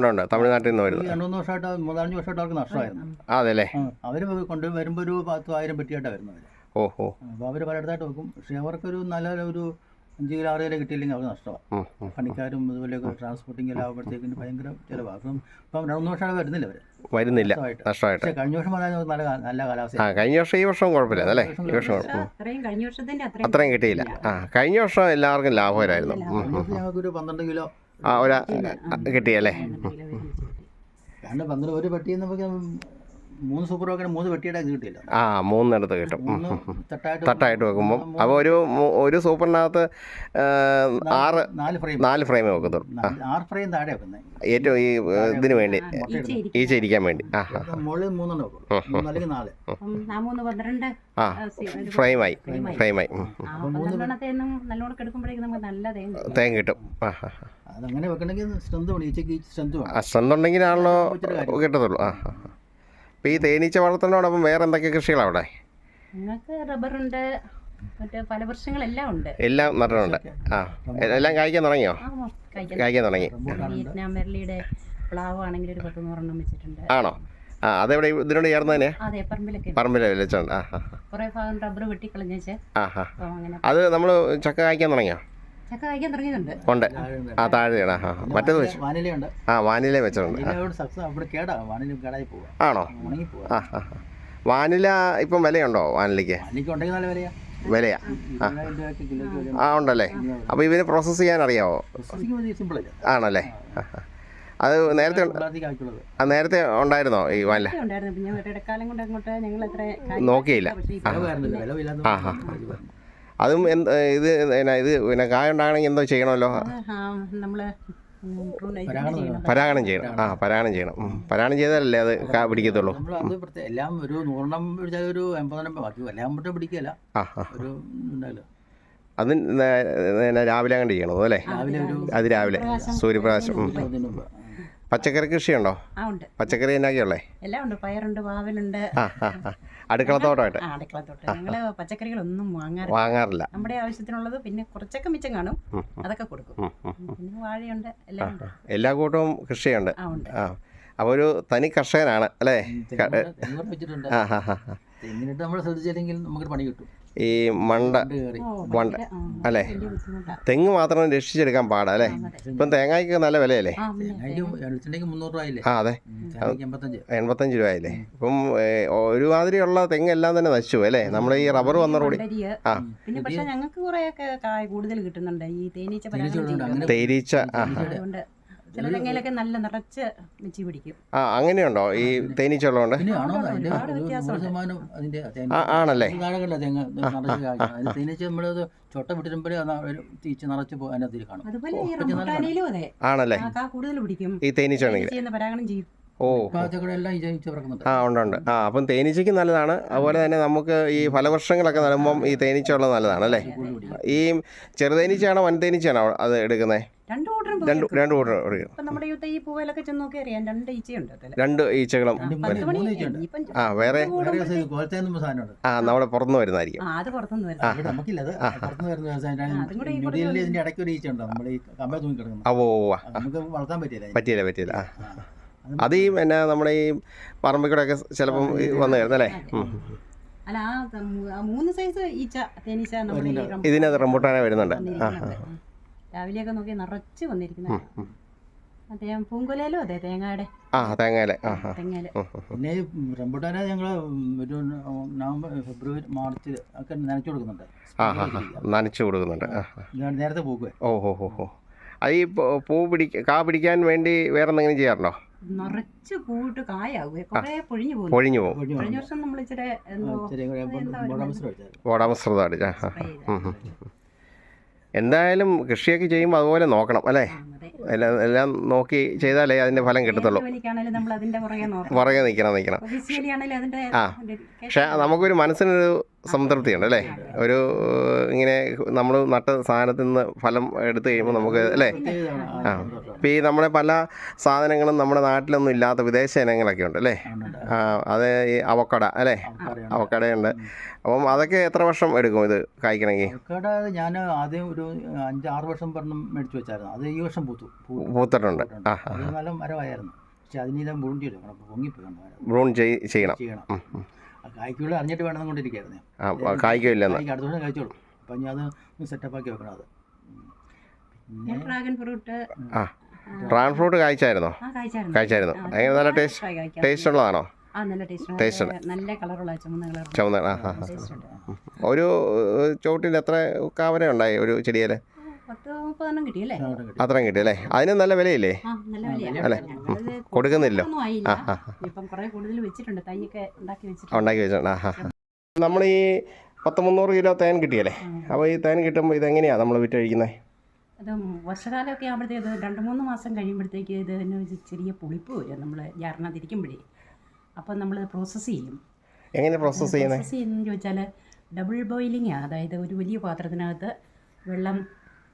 ഉണ്ട്. തമിഴ്നാട്ടിൽ നിന്ന് വരുന്നത് 2-3 വർഷമായിട്ട് 4-5 വർഷമായിട്ട് അവർക്ക് നഷ്ടമായിരുന്നു. അതെല്ലേ. അവർ കൊണ്ടുവരുമ്പോൾ ഒരു 10,000 പെട്ടിയായിട്ടാണ് വരുന്നത്. ഓഹോ. അപ്പോൾ അവർ പലയിടത്തായിട്ട് വെക്കും. പക്ഷേ അവർക്കൊരു നല്ല ഒരു 5 കിലോ 6 കിലോ കിട്ടിയില്ലെങ്കിൽ അവർ നഷ്ടമാണ്. പണിക്കാരും അതുപോലെ ട്രാൻസ്പോർട്ടിങ് എല്ലാം ആകുമ്പോഴത്തേക്കിന് ഭയങ്കര ചിലവാകും. ഇപ്പം 2-3 വർഷമായിട്ട് വരുന്നില്ല നഷ്ടമായിട്ട്. പക്ഷേ കഴിഞ്ഞ വർഷം നല്ല കാലാവസ്ഥ. കഴിഞ്ഞ വർഷം ഈ വർഷം കുഴപ്പമില്ല അല്ലേ? ഈ വർഷം അത്രയും കിട്ടിയില്ല. കഴിഞ്ഞ വർഷം എല്ലാവർക്കും ലാഭകരമായിരുന്നു. ഞങ്ങൾക്കൊരു 12 കിലോ കിട്ടിയല്ലേ? കാരണം 12 ഒരു പെട്ടി നമുക്ക് 3 സൂപ്പർ വെക്കാൻ 3 പെട്ടിയുടെ ഇത് കിട്ടിയില്ല. 3 കിട്ടും തട്ടായിട്ട് വെക്കുമ്പോൾ. അപ്പോൾ ഒരു സൂപ്പറിനകത്ത് 4 ഫ്രെയിമേ വെക്കത്തുള്ളൂ. 6 ഫ്രെയിം താഴെ വെക്കുന്നത് ഏറ്റവും ഈ ഇതിന് വേണ്ടി ഈച്ച ഇരിക്കാൻ വേണ്ടി. മുകളിൽ 3 വെക്കും, അല്ലെങ്കിൽ 4. ഫ്രെയിമായി തേൻ കിട്ടും. അതങ്ങനെ വെക്കണമെങ്കിൽ സ്ട്രെന്ത് ഉണ്ടെങ്കിലാണല്ലോ കിട്ടത്തുള്ളൂ. അപ്പോൾ ഈ തേനീച്ച വളർത്തുന്നതോടൊപ്പം വേറെ എന്തൊക്കെ കൃഷികളാണ് അവിടെ? റബ്ബറുണ്ട്, മറ്റേ ഫലവൃക്ഷങ്ങളെല്ലാം ഉണ്ട്. എല്ലാം നട്ടിട്ടുണ്ട്. എല്ലാം കായ്ക്കാൻ തുടങ്ങിയോ? കായ്ക്കാൻ തുടങ്ങി. വിയറ്റ്നാം വെരളിയുടെ പ്ലാവ് ആണെങ്കിൽ ഒരു 10-100 വെച്ചിട്ടുണ്ട്. ആണോ? അതെവിടെ ഇതിനോട് ചേർന്ന് തന്നെ? അതെ, പറമ്പിലെ വെച്ചിട്ടുണ്ട്. കുറേ ഭാഗം റബ്ബർ വെട്ടിക്കളഞ്ഞേച്ച്. അത് നമ്മൾ ചക്ക കായ്ക്കാൻ തുടങ്ങിയോ? ചക്ക കായ്ക്കാൻ തുടങ്ങിയിട്ടുണ്ട്. ഉണ്ട്. താഴെയാണ്. മറ്റേത് വെച്ചു. വാനില വെച്ചിട്ടുണ്ട്. ആണോ? വാനില ഇപ്പം വിലയുണ്ടോ? വാനിലയ്ക്ക് വിലയാ? ഉണ്ടല്ലേ. അപ്പോൾ ഇവന് പ്രോസസ്സ് ചെയ്യാൻ അറിയാവോ? ആണല്ലേ. അത് നേരത്തെ ഉണ്ടായിരുന്നോ ഈ വാനില? നോക്കിയില്ല. അതും ഇത് പിന്നെ കായ ഉണ്ടാകണമെങ്കിൽ എന്തോ ചെയ്യണമല്ലോ? പരാഗണം ചെയ്യണം. പരാഗണം ചെയ്യണം. പരാഗണം ചെയ്താലല്ലേ അത് പിടിക്കത്തുള്ളൂ. എല്ലാം ഒരു 100 ഒരു 80 എല്ലാം പിടിക്കല്ല. അത് രാവിലെ അങ്ങോട്ട് ചെയ്യണോ അല്ലേ? അത് രാവിലെ സൂര്യപ്രകാശം. പച്ചക്കറി കൃഷിയുണ്ടോ? ആ ഉണ്ട്. പച്ചക്കറി എന്നാക്കിയുള്ളേ? എല്ലാം ഉണ്ട്. പയറുണ്ട്, പാവലുണ്ട്. അടുക്കളത്തോട്ടമായിട്ട്. അടുക്കളത്തോട്ടം. ഞങ്ങള് പച്ചക്കറികളൊന്നും വാങ്ങാറില്ല. നമ്മുടെ ആവശ്യത്തിനുള്ളത് പിന്നെ കുറച്ചൊക്കെ മിച്ചം കാണും, അതൊക്കെ കൊടുക്കും. പിന്നെ വാഴയുണ്ട്, എല്ലാം ഉണ്ട്. എല്ലാ കൂട്ടവും കൃഷിയുണ്ട്. ഉണ്ട്. അപ്പോൾ ഒരു തനി കർഷകനാണ് അല്ലേ? തെങ്ങിനിട്ട് നമ്മൾ ശ്രദ്ധിച്ചില്ലെങ്കിൽ നമുക്ക് പണി കിട്ടും. ഈ മണ്ട അല്ലേ? തെങ്ങ് മാത്രം രക്ഷിച്ചെടുക്കാൻ പാടാ അല്ലേ? ഇപ്പം തേങ്ങയ്ക്ക് നല്ല വിലയല്ലേ? 300 രൂപയില്ലേ? അതെ, 85 രൂപയില്ലേ? ഇപ്പം ഒരുമാതിരിയുള്ള തെങ്ങെല്ലാം തന്നെ നശിച്ചു അല്ലേ? നമ്മുടെ ഈ റബ്ബർ വന്നതോടുകൂടി. പിന്നെ പക്ഷെ ഞങ്ങൾക്ക് കുറെയൊക്കെ കായ കൂടുതൽ കിട്ടുന്നുണ്ട് ഈ തേനീച്ച. ചില തെങ്ങിലൊക്കെ നല്ല നിറച്ച് വെച്ച് പിടിക്കും. അങ്ങനെയുണ്ടോ? ഈ തേനീച്ച ഉള്ളതുകൊണ്ട് ആണല്ലേ? ആണല്ലേ? ഈ തേനീച്ച പരാഗണം ചെയ്യും. ഓ, ഉണ്ട്. അപ്പം തേനീച്ചയ്ക്ക് നല്ലതാണ്. അതുപോലെ തന്നെ നമുക്ക് ഈ ഫലവൃക്ഷങ്ങളൊക്കെ നടുമ്പം ഈ തേനീച്ച ഉള്ളത് നല്ലതാണ് അല്ലേ? ഈ ചെറുതേനീച്ചയാണോ വൻതേനീച്ചയാണോ അത് എടുക്കുന്നത്? രണ്ട് കൂട്ടർ എടുക്കും. രണ്ട് ഈച്ചകളും വേറെ നമ്മുടെ പുറത്തുനിന്ന് വരുന്നതായിരിക്കും. പറ്റിയില്ല. അത് ഈ എന്നാ നമ്മുടെ ഈ പറമ്പിൽ കൂടെ ഒക്കെ ചിലപ്പം വന്നു കയറുന്നല്ലേ? ഇതിനകത്ത് റംബൂട്ടാനെ വരുന്നുണ്ട്. രാവിലെയൊക്കെ നോക്കി നിറച്ച് വന്നിരിക്കുന്നത്. പൂങ്കൊലയിലും അതെ, തേങ്ങയുടെ. പിന്നെ റംബൂട്ടാനെ ഞങ്ങൾ ഒരു നവംബർ, ഫെബ്രുവരി, മാർച്ച് ഒക്കെ നനച്ചു കൊടുക്കുന്നുണ്ട്. നേരത്തെ പൂക്കുവേ. ഓ. അത് ഈ കാ പിടിക്കാൻ വേണ്ടി വേറെ എന്തെങ്കിലും ചെയ്യാറുണ്ടോ? നിറച്ച് പൂവിട്ട് കായാവുക, കുറെ പൊഴിഞ്ഞു പോകും. കഴിഞ്ഞ വർഷം നമ്മൾ ഇച്ചിരി ബോഡാമിശ്രിതം അടിച്ച. എന്തായാലും കൃഷിയൊക്കെ ചെയ്യുമ്പോൾ അതുപോലെ നോക്കണം അല്ലേ? എല്ലാം നോക്കി ചെയ്താലേ അതിന്റെ ഫലം കിട്ടത്തുള്ളൂ. പുറകെ നിൽക്കണം. പക്ഷെ നമുക്കൊരു മനസ്സിനൊരു സംതൃപ്തിയുണ്ട് അല്ലേ? ഒരു ഇങ്ങനെ നമ്മൾ നട്ട സാധനത്തിൽ നിന്ന് ഫലം എടുത്തു കഴിയുമ്പോൾ നമുക്ക് അല്ലേ? ഇപ്പം ഈ നമ്മുടെ പല സാധനങ്ങളും നമ്മുടെ നാട്ടിലൊന്നും ഇല്ലാത്ത വിദേശ ഇനങ്ങളൊക്കെ ഉണ്ട് അല്ലേ? അത് ഈ അവക്കട അല്ലേ? അവക്കടയുണ്ട്. അപ്പം അതൊക്കെ എത്ര വർഷം എടുക്കും ഇത് കായ്ക്കണമെങ്കിൽ? അവക്കട ഞാൻ ആദ്യം ഒരു 5-6 വർഷം പറഞ്ഞ് മേടിച്ചു വെച്ചായിരുന്നു. അത് ഈ വർഷം പൂത്തിട്ടുണ്ട്. നല്ല മരമായിരുന്നു. പക്ഷെ അതിന് ബ്രൂൺ ചെയ്യണം. കായ്ക്കുള്ള അറിഞ്ഞിട്ട് വേണം കൊണ്ടിരിക്കുകയായിരുന്നു. കായ്ക്കില്ലെന്ന് അടുത്ത വർഷം കഴിച്ചോളൂ. അപ്പം ഞാൻ അത് സെറ്റപ്പാക്കി വെക്കണം. അത് ഡ്രാഗൺ ഫ്രൂട്ട് കായ്ച്ചായിരുന്നോ? അങ്ങനെ നല്ല ടേസ്റ്റ് ഉള്ളതാണോ? നല്ല കളറുള്ള ചുമന്ന. ഒരു ചോട്ടിൽ എത്ര കാവര ഉണ്ടായി ഒരു ചെടിയിൽ? 10-30 കിട്ടിയല്ലേ? അത്രയും കിട്ടിയല്ലേ? അതിന് നല്ല വിലയില്ലേ അല്ലേ? കൊടുക്കുന്നില്ലോ. ഉണ്ടാക്കി വെച്ചിട്ടുണ്ട്. നമ്മൾ ഈ 100-300 കിലോ തേൻ കിട്ടിയല്ലേ? അപ്പോൾ ഈ തേൻ കിട്ടുമ്പോൾ ഇതെങ്ങനെയാണ് നമ്മൾ വിറ്റഴിക്കുന്നത്? അത് വർഷകാലമൊക്കെ ആകുമ്പോഴത്തേക്ക് 2-3 മാസം കഴിയുമ്പോഴത്തേക്ക് ഇതിന് ചെറിയ പുളിപ്പ് വരും. നമ്മൾ ജാറിനകത്തിരിക്കുമ്പോഴേ അപ്പം നമ്മൾ പ്രോസസ്സ് ചെയ്യും. എങ്ങനെ പ്രോസസ്സ് ചെയ്യുന്നതെന്ന് ചോദിച്ചാൽ ഡബിൾ ബോയിലിംഗ്. അതായത് ഒരു വലിയ പാത്രത്തിനകത്ത് വെള്ളം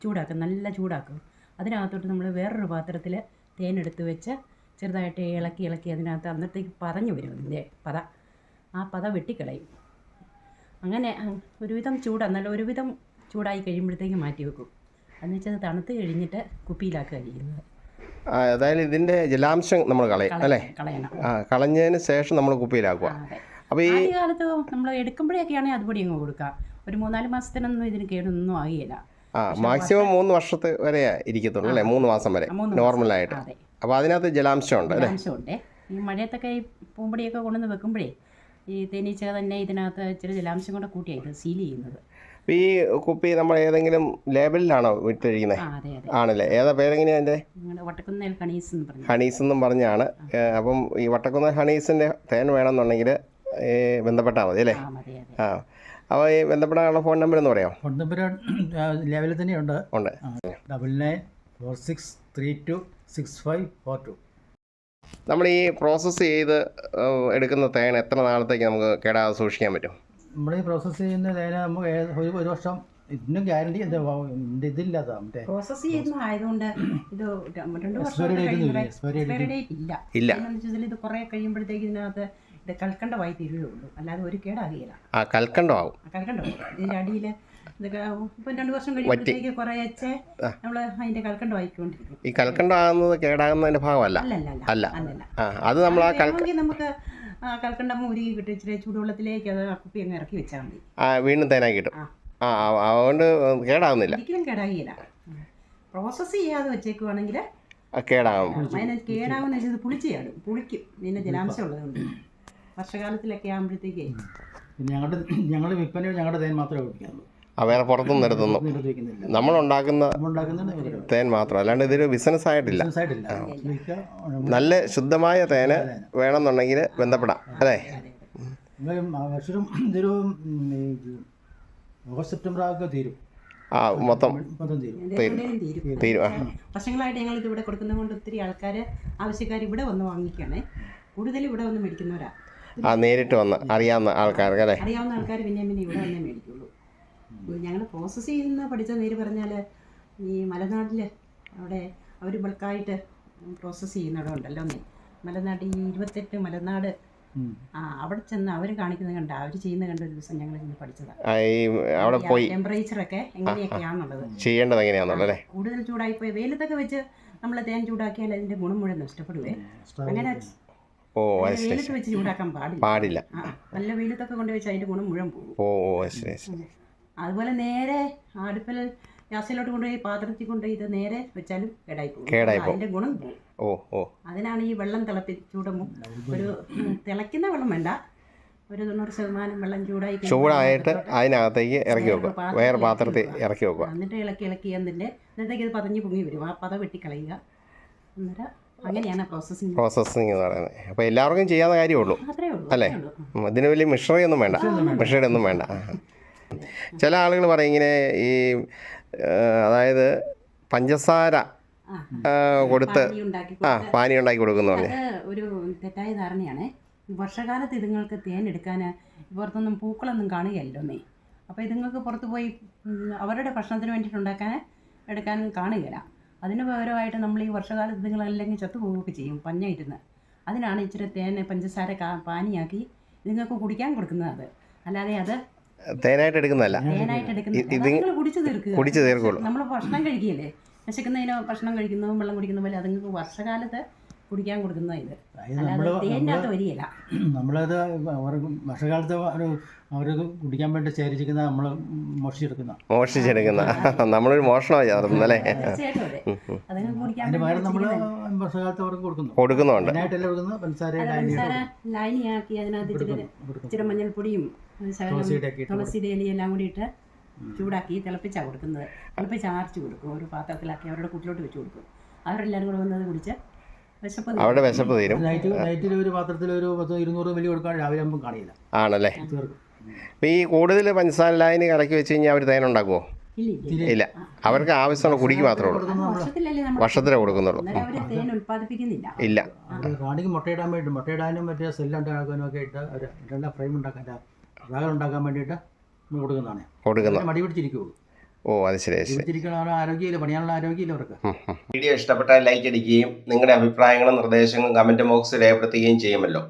ചൂടാക്കും, നല്ല ചൂടാക്കും. അതിനകത്തോട്ട് നമ്മൾ വേറൊരു പാത്രത്തിൽ തേനെടുത്ത് വെച്ച് ചെറുതായിട്ട് ഇളക്കി അതിനകത്ത് അന്നത്തേക്ക് പതഞ്ഞു വരും. അതിൻ്റെ ആ പത വെട്ടിക്കളയും. അങ്ങനെ ഒരുവിധം ഒരുവിധം ചൂടായി കഴിയുമ്പോഴത്തേക്ക് മാറ്റി വെക്കും. എന്ന് വെച്ചാൽ അത് തണുത്ത് കഴിഞ്ഞിട്ട് കുപ്പിയിലാക്കുക ചെയ്യുന്നത്. അതായത് ഇതിൻ്റെ ജലാംശം നമ്മൾ കളയും അല്ലേ? കളഞ്ഞതിന് ശേഷം നമ്മൾ കുപ്പിയിലാക്കുക. അപ്പോൾ ഈ കാലത്ത് നമ്മൾ എടുക്കുമ്പോഴൊക്കെയാണെങ്കിൽ അതുപടി അങ്ങ് കൊടുക്കുക. ഒരു 3-4 മാസത്തിനൊന്നും ഇതിന് കേടൊന്നും ആകില്ല. മാക്സിമം 3 വർഷത്തെ വരെ ഇരിക്കത്തുള്ളൂ അല്ലേ? 3 മാസം വരെ നോർമലായിട്ട്. അപ്പോൾ അതിനകത്ത് ജലാംശമുണ്ട് അല്ലേ? ഈ മഴയത്തൊക്കെ ഈ പൂമ്പടിയൊക്കെ കൊണ്ടുവന്ന് വെക്കുമ്പോഴേ ഈ തേനീച്ച തന്നെ ഇതിനകത്ത് ഇച്ചിരി ജലാംശം കൂടെ കൂട്ടിയായിട്ട് സീൽ ചെയ്യുന്നത്. ഈ കുപ്പി നമ്മൾ ഏതെങ്കിലും ലേബലിലാണോ വിറ്റഴിക്കുന്നത്? ആണല്ലേ? ഏതാ പേരെങ്ങനെയാണ് അതിൻ്റെ? വട്ടക്കുന്നേൽ ഹണീസ് എന്നും പറഞ്ഞാണ്. അപ്പം ഈ വട്ടക്കുന്നേൽ ഹണീസിൻ്റെ തേൻ വേണമെന്നുണ്ടെങ്കിൽ ബന്ധപ്പെട്ടാൽ മതി അല്ലേ? അപ്പോൾ ഈ ബന്ധപ്പെടാനുള്ള ഫോൺ നമ്പർ എന്ന് പറയാമോ? ഫോൺ നമ്പർ ലെവലിൽ തന്നെയുണ്ട്. 9946326542. നമ്മൾ ഈ പ്രോസസ്സ് ചെയ്ത് എടുക്കുന്ന തേൻ എത്ര നാളത്തേക്ക് നമുക്ക് കേടാതെ സൂക്ഷിക്കാൻ പറ്റും? നമ്മൾ ഈ പ്രോസസ്സ് ചെയ്യുന്ന തേന നമുക്ക് ഒരു വർഷം ഇതിനും ഗ്യാരണ്ടി എന്താ ഇതില്ലാത്ത മറ്റേ പ്രോസസ്സ് ചെയ്യുന്ന ആയതുകൊണ്ട് ഇത് 2 വർഷം Expiry date ഒന്നും ഇല്ല. എക്സ്പയറി ഡേറ്റ് ഇല്ല. ഇല്ല. എന്താണെന്ന് വെച്ചാൽ ഇത് കുറേ കഴിയുമ്പോഴത്തേക്ക് ഇതിനകത്ത് ഇത് കൽക്കണ്ടമായി തീരുകയുള്ളൂ, അല്ലാതെ ഒരു കേടാകുകയില്ല. ആ കൽക്കണ്ടം ആവും. കൽക്കണ്ടം ഇതിൻ്റെ അടിയിൽ ഇതൊക്കെ ഇപ്പം 2 വർഷം കഴിയുമ്പോഴത്തേക്ക് കുറേച്ചേ നമ്മൾ അതിൻ്റെ കൽക്കണ്ടം ആയിക്കൊണ്ടിരിക്കും. ഈ കൽക്കണ്ടം ആകുന്നത് കേടാകുന്നതിൻ്റെ ഭാഗമല്ല. അല്ല. അത് നമ്മൾ ആ വേണമെങ്കിൽ നമുക്ക് കൽക്കണ്ടം ഉരുകി കിട്ടും, ഇച്ചിരി ചൂടുവെള്ളത്തിലേക്ക് അത് ആ കുപ്പി അങ്ങ് ഇറക്കി വെച്ചാൽ മതി, വീണ്ടും തേനായി കിട്ടും. അതുകൊണ്ട് കേടാകുന്നില്ല, ഒരിക്കലും കേടാകിയില്ല. പ്രോസസ്സ് ചെയ്യാതെ വെച്ചേക്കുവാണെങ്കിൽ കേടാകും. അതിന് കേടാകുന്ന വെച്ചാൽ ഇത് പുളിക്കും, പിന്നെ ജലാംശം ഉള്ളതുകൊണ്ട്. വർഷകാലത്തിലൊക്കെ ആകുമ്പോഴത്തേക്കേ പിന്നെ ഞങ്ങളുടെ വിൽപ്പന ഞങ്ങളുടെ തേൻ മാത്രമേ ഉപയോഗിക്കാറുള്ളൂ. വേറെ പുറത്തുനിന്ന് നിർത്തുന്നു. നമ്മളുണ്ടാക്കുന്ന തേൻ മാത്രം, അല്ലാണ്ട് ഇതൊരു ബിസിനസ് ആയിട്ടില്ല. നല്ല ശുദ്ധമായ തേന് വേണമെന്നുണ്ടെങ്കിൽ ബന്ധപ്പെടാം, അല്ലേ? വർഷം ഇതൊരു ഓഗസ്റ്റ് സെപ്റ്റംബർ ആകെ തീരും. മൊത്തം തീരും. വർഷങ്ങളായിട്ട് ഞങ്ങൾ ഇത് ഇവിടെ കൊടുക്കുന്നത് കൊണ്ട് ഒത്തിരി ആൾക്കാർ ആവശ്യക്കാർ ഇവിടെ വന്ന് വാങ്ങിക്കുകയാണേ. കൂടുതൽ ഇവിടെ വന്ന് മേടിക്കുന്നവരാ. നേരിട്ട് വന്ന് അറിയാവുന്ന ആൾക്കാർക്ക്, അല്ലേ? അറിയാവുന്ന ആൾക്കാർ പിന്നെ ഇവിടെ വന്നേ മേടിക്കുള്ളൂ. ഞങ്ങൾ പ്രോസസ്സ് ചെയ്യുന്ന പഠിച്ച നേര് പറഞ്ഞാൽ ഈ മലനാട്ടിൽ അവിടെ അവർ ബൾക്കായിട്ട് പ്രോസസ്സ് ചെയ്യുന്നിടം ഉണ്ടല്ലോ, മലനാട് ഈ 28 മലനാട് അവിടെ ചെന്ന് അവർ കാണിക്കുന്നത് കണ്ട, അവർ ചെയ്യുന്നത് കണ്ട ഒരു ദിവസം ഞങ്ങൾ ഇന്ന് പഠിച്ചതാണ്. അവിടെ പോയി ടെമ്പറേച്ചറൊക്കെ എങ്ങനെയൊക്കെയാണെന്നുള്ളത് ചെയ്യേണ്ടത് എങ്ങനെയാണെന്നുള്ളത്. കൂടുതൽ ചൂടായിപ്പോയി വെയിലത്തൊക്കെ വെച്ച് നമ്മൾ തേൻ ചൂടാക്കിയാൽ അതിൻ്റെ ഗുണം മുഴുവൻ നഷ്ടപ്പെടുവേ. അങ്ങനെ വെയിലത്ത് വെച്ച് ചൂടാക്കാൻ പാടില്ല. നല്ല വെയിലത്തൊക്കെ കൊണ്ട് വെച്ച് അതിൻ്റെ ഗുണം മുഴുവൻ പോകും. അതുപോലെ നേരെ അടുപ്പിൽ ഗ്യാസിലോട്ട് കൊണ്ടുപോയി പാത്രത്തിൽ കൊണ്ടുപോയി ഇത് നേരെ വെച്ചാലും കേടായി പോകും, അതിൻ്റെ ഗുണം പോകും. അതിനാണ് ഈ വെള്ളം ചൂടുമ്പോൾ ഒരു തിളയ്ക്കുന്ന വെള്ളം വേണ്ട, ഒരു 90% വെള്ളം ചൂടായിട്ട് അതിനകത്തേക്ക് ഇറക്കി വെക്കുക, വേറെ പാത്രത്തിൽ ഇറക്കി വെക്കുക. എന്നിട്ട് ഇളക്കി എന്നിട്ടേക്ക് ഇത് പതഞ്ഞ് പൊങ്ങി വരും, ആ പത വെട്ടിക്കളയുക. അന്നേരം അങ്ങനെയാണ് പ്രോസസ്സിങ് എന്ന് പറയുന്നത്. അപ്പോൾ എല്ലാവർക്കും ചെയ്യാവുന്ന കാര്യമുള്ളൂ, അല്ലേ? ഇതിന് വലിയ മിഷണറി ഒന്നും വേണ്ട. ചില ആളുകൾ പറയും ഇങ്ങനെ ഈ അതായത് പഞ്ചസാര കൊടുത്ത് പാനി ഉണ്ടാക്കി കൊടുക്കുന്നു പറഞ്ഞു. ഒരു തെറ്റായ ധാരണയാണ്. വർഷകാലത്ത് ഇതുങ്ങൾക്ക് തേൻ എടുക്കാൻ പുറത്തൊന്നും പൂക്കളൊന്നും കാണുകയല്ലോ. അപ്പോൾ ഇതുങ്ങൾക്ക് പുറത്ത് പോയി അവരുടെ ഭക്ഷണത്തിന് വേണ്ടിയിട്ട് എടുക്കാൻ കാണുകയില്ല. അതിന് പകരമായിട്ട് നമ്മൾ ഈ വർഷകാലത്ത് ഇതുങ്ങളല്ലെങ്കിൽ ചത്തുപോവുകയൊക്കെ ചെയ്യും പഞ്ഞായിരുന്ന്. അതിനാണ് ഇച്ചിരി തേൻ പഞ്ചസാര പാനിയാക്കി ഇതുങ്ങൾക്ക് കുടിക്കാൻ കൊടുക്കുന്നത്. അത് അല്ലാതെ അത് തേനായിട്ട് എടുക്കുന്നതല്ല, കുടിച്ചു തീർക്കുള്ളൂ. നമ്മൾ ഭക്ഷണം കഴിക്കുകയല്ലേ, വിശക്കുന്നതിനോ ഭക്ഷണം കഴിക്കുന്നതും വെള്ളം കുടിക്കുന്ന പോലെ അതുങ്ങൾക്ക് വർഷകാലത്ത് കുടിക്കാൻ കൊടുക്കുന്നത്. ഇത് അല്ലാതെ തേനിനകത്ത് വരികയില്ല. നമ്മളത് അവർക്ക് വർഷകാലത്ത് അവർക്ക് കുടിക്കാൻ വേണ്ടി ശേഖരിക്കുന്ന നമ്മൾ മോഷിച്ചെടുക്കുന്ന നമ്മളൊരു മോഷണമാണ് നടത്തുന്നല്ലേ. അതിന് പകരം നമ്മൾ വർഷകാലത്ത് അവർക്ക് കൊടുക്കുന്നുണ്ട്. പഞ്ചസാര ലായനിയാക്കി അതിനകത്ത് ഇച്ചിരി മഞ്ഞൾപ്പൊടിയും തുളസിയുടെ ഇലയെല്ലാം കൂടി ഇട്ട് ചൂടാക്കി തിളപ്പിച്ചാണ് കൊടുക്കുന്നത്. തിളപ്പിച്ചാർച്ച് കൊടുക്കും, ഒരു പാത്രത്തിലാക്കി അവരുടെ കൂട്ടിലോട്ട് വെച്ച് കൊടുക്കും. അവരെല്ലാവരും കൂടെ വന്നത് കുടിച്ച് അവിടെ വിശപ്പ് തീരും. നൈറ്റിൽ ഒരു പാത്രത്തിൽ ഒരു 200 മില്ലി കൊടുക്കാൻ രാവിലെ ആകുമ്പോൾ കാണില്ല, ആണല്ലേ? അപ്പോൾ ഈ കൂടുതൽ പഞ്ചസാര ലായനി കലക്കി വെച്ച് കഴിഞ്ഞാൽ അവർ തേൻ ഉണ്ടാക്കുമോ? ഇല്ല, അവർക്ക് ആവശ്യമുള്ള കുടിക്ക് മാത്രമേ ഉള്ളൂ. വർഷത്തിലേ കൊടുക്കുന്നുള്ളൂ. ഇല്ല. റാണിക്ക് മുട്ടയിടാനും മറ്റേ സെല്ലുണ്ടാക്കാനും ഒക്കെ ഇട്ട് അവർ ഫ്രെയിം ഉണ്ടാക്കാൻ വേണ്ടിയിട്ട് കൊടുക്കുന്നതാണ്. മടി പിടിച്ചിരിക്കുള്ളൂ. അത് ശരി. ആരോഗ്യമില്ല, പണിയാനുള്ള ആരോഗ്യമില്ല അവർക്ക്. വീഡിയോ ഇഷ്ടപ്പെട്ടാൽ ലൈക്ക് അടിക്കുകയും നിങ്ങളുടെ അഭിപ്രായങ്ങളും നിർദ്ദേശങ്ങളും കമൻറ്റ് ബോക്സിൽ രേഖപ്പെടുത്തുകയും ചെയ്യുമല്ലോ.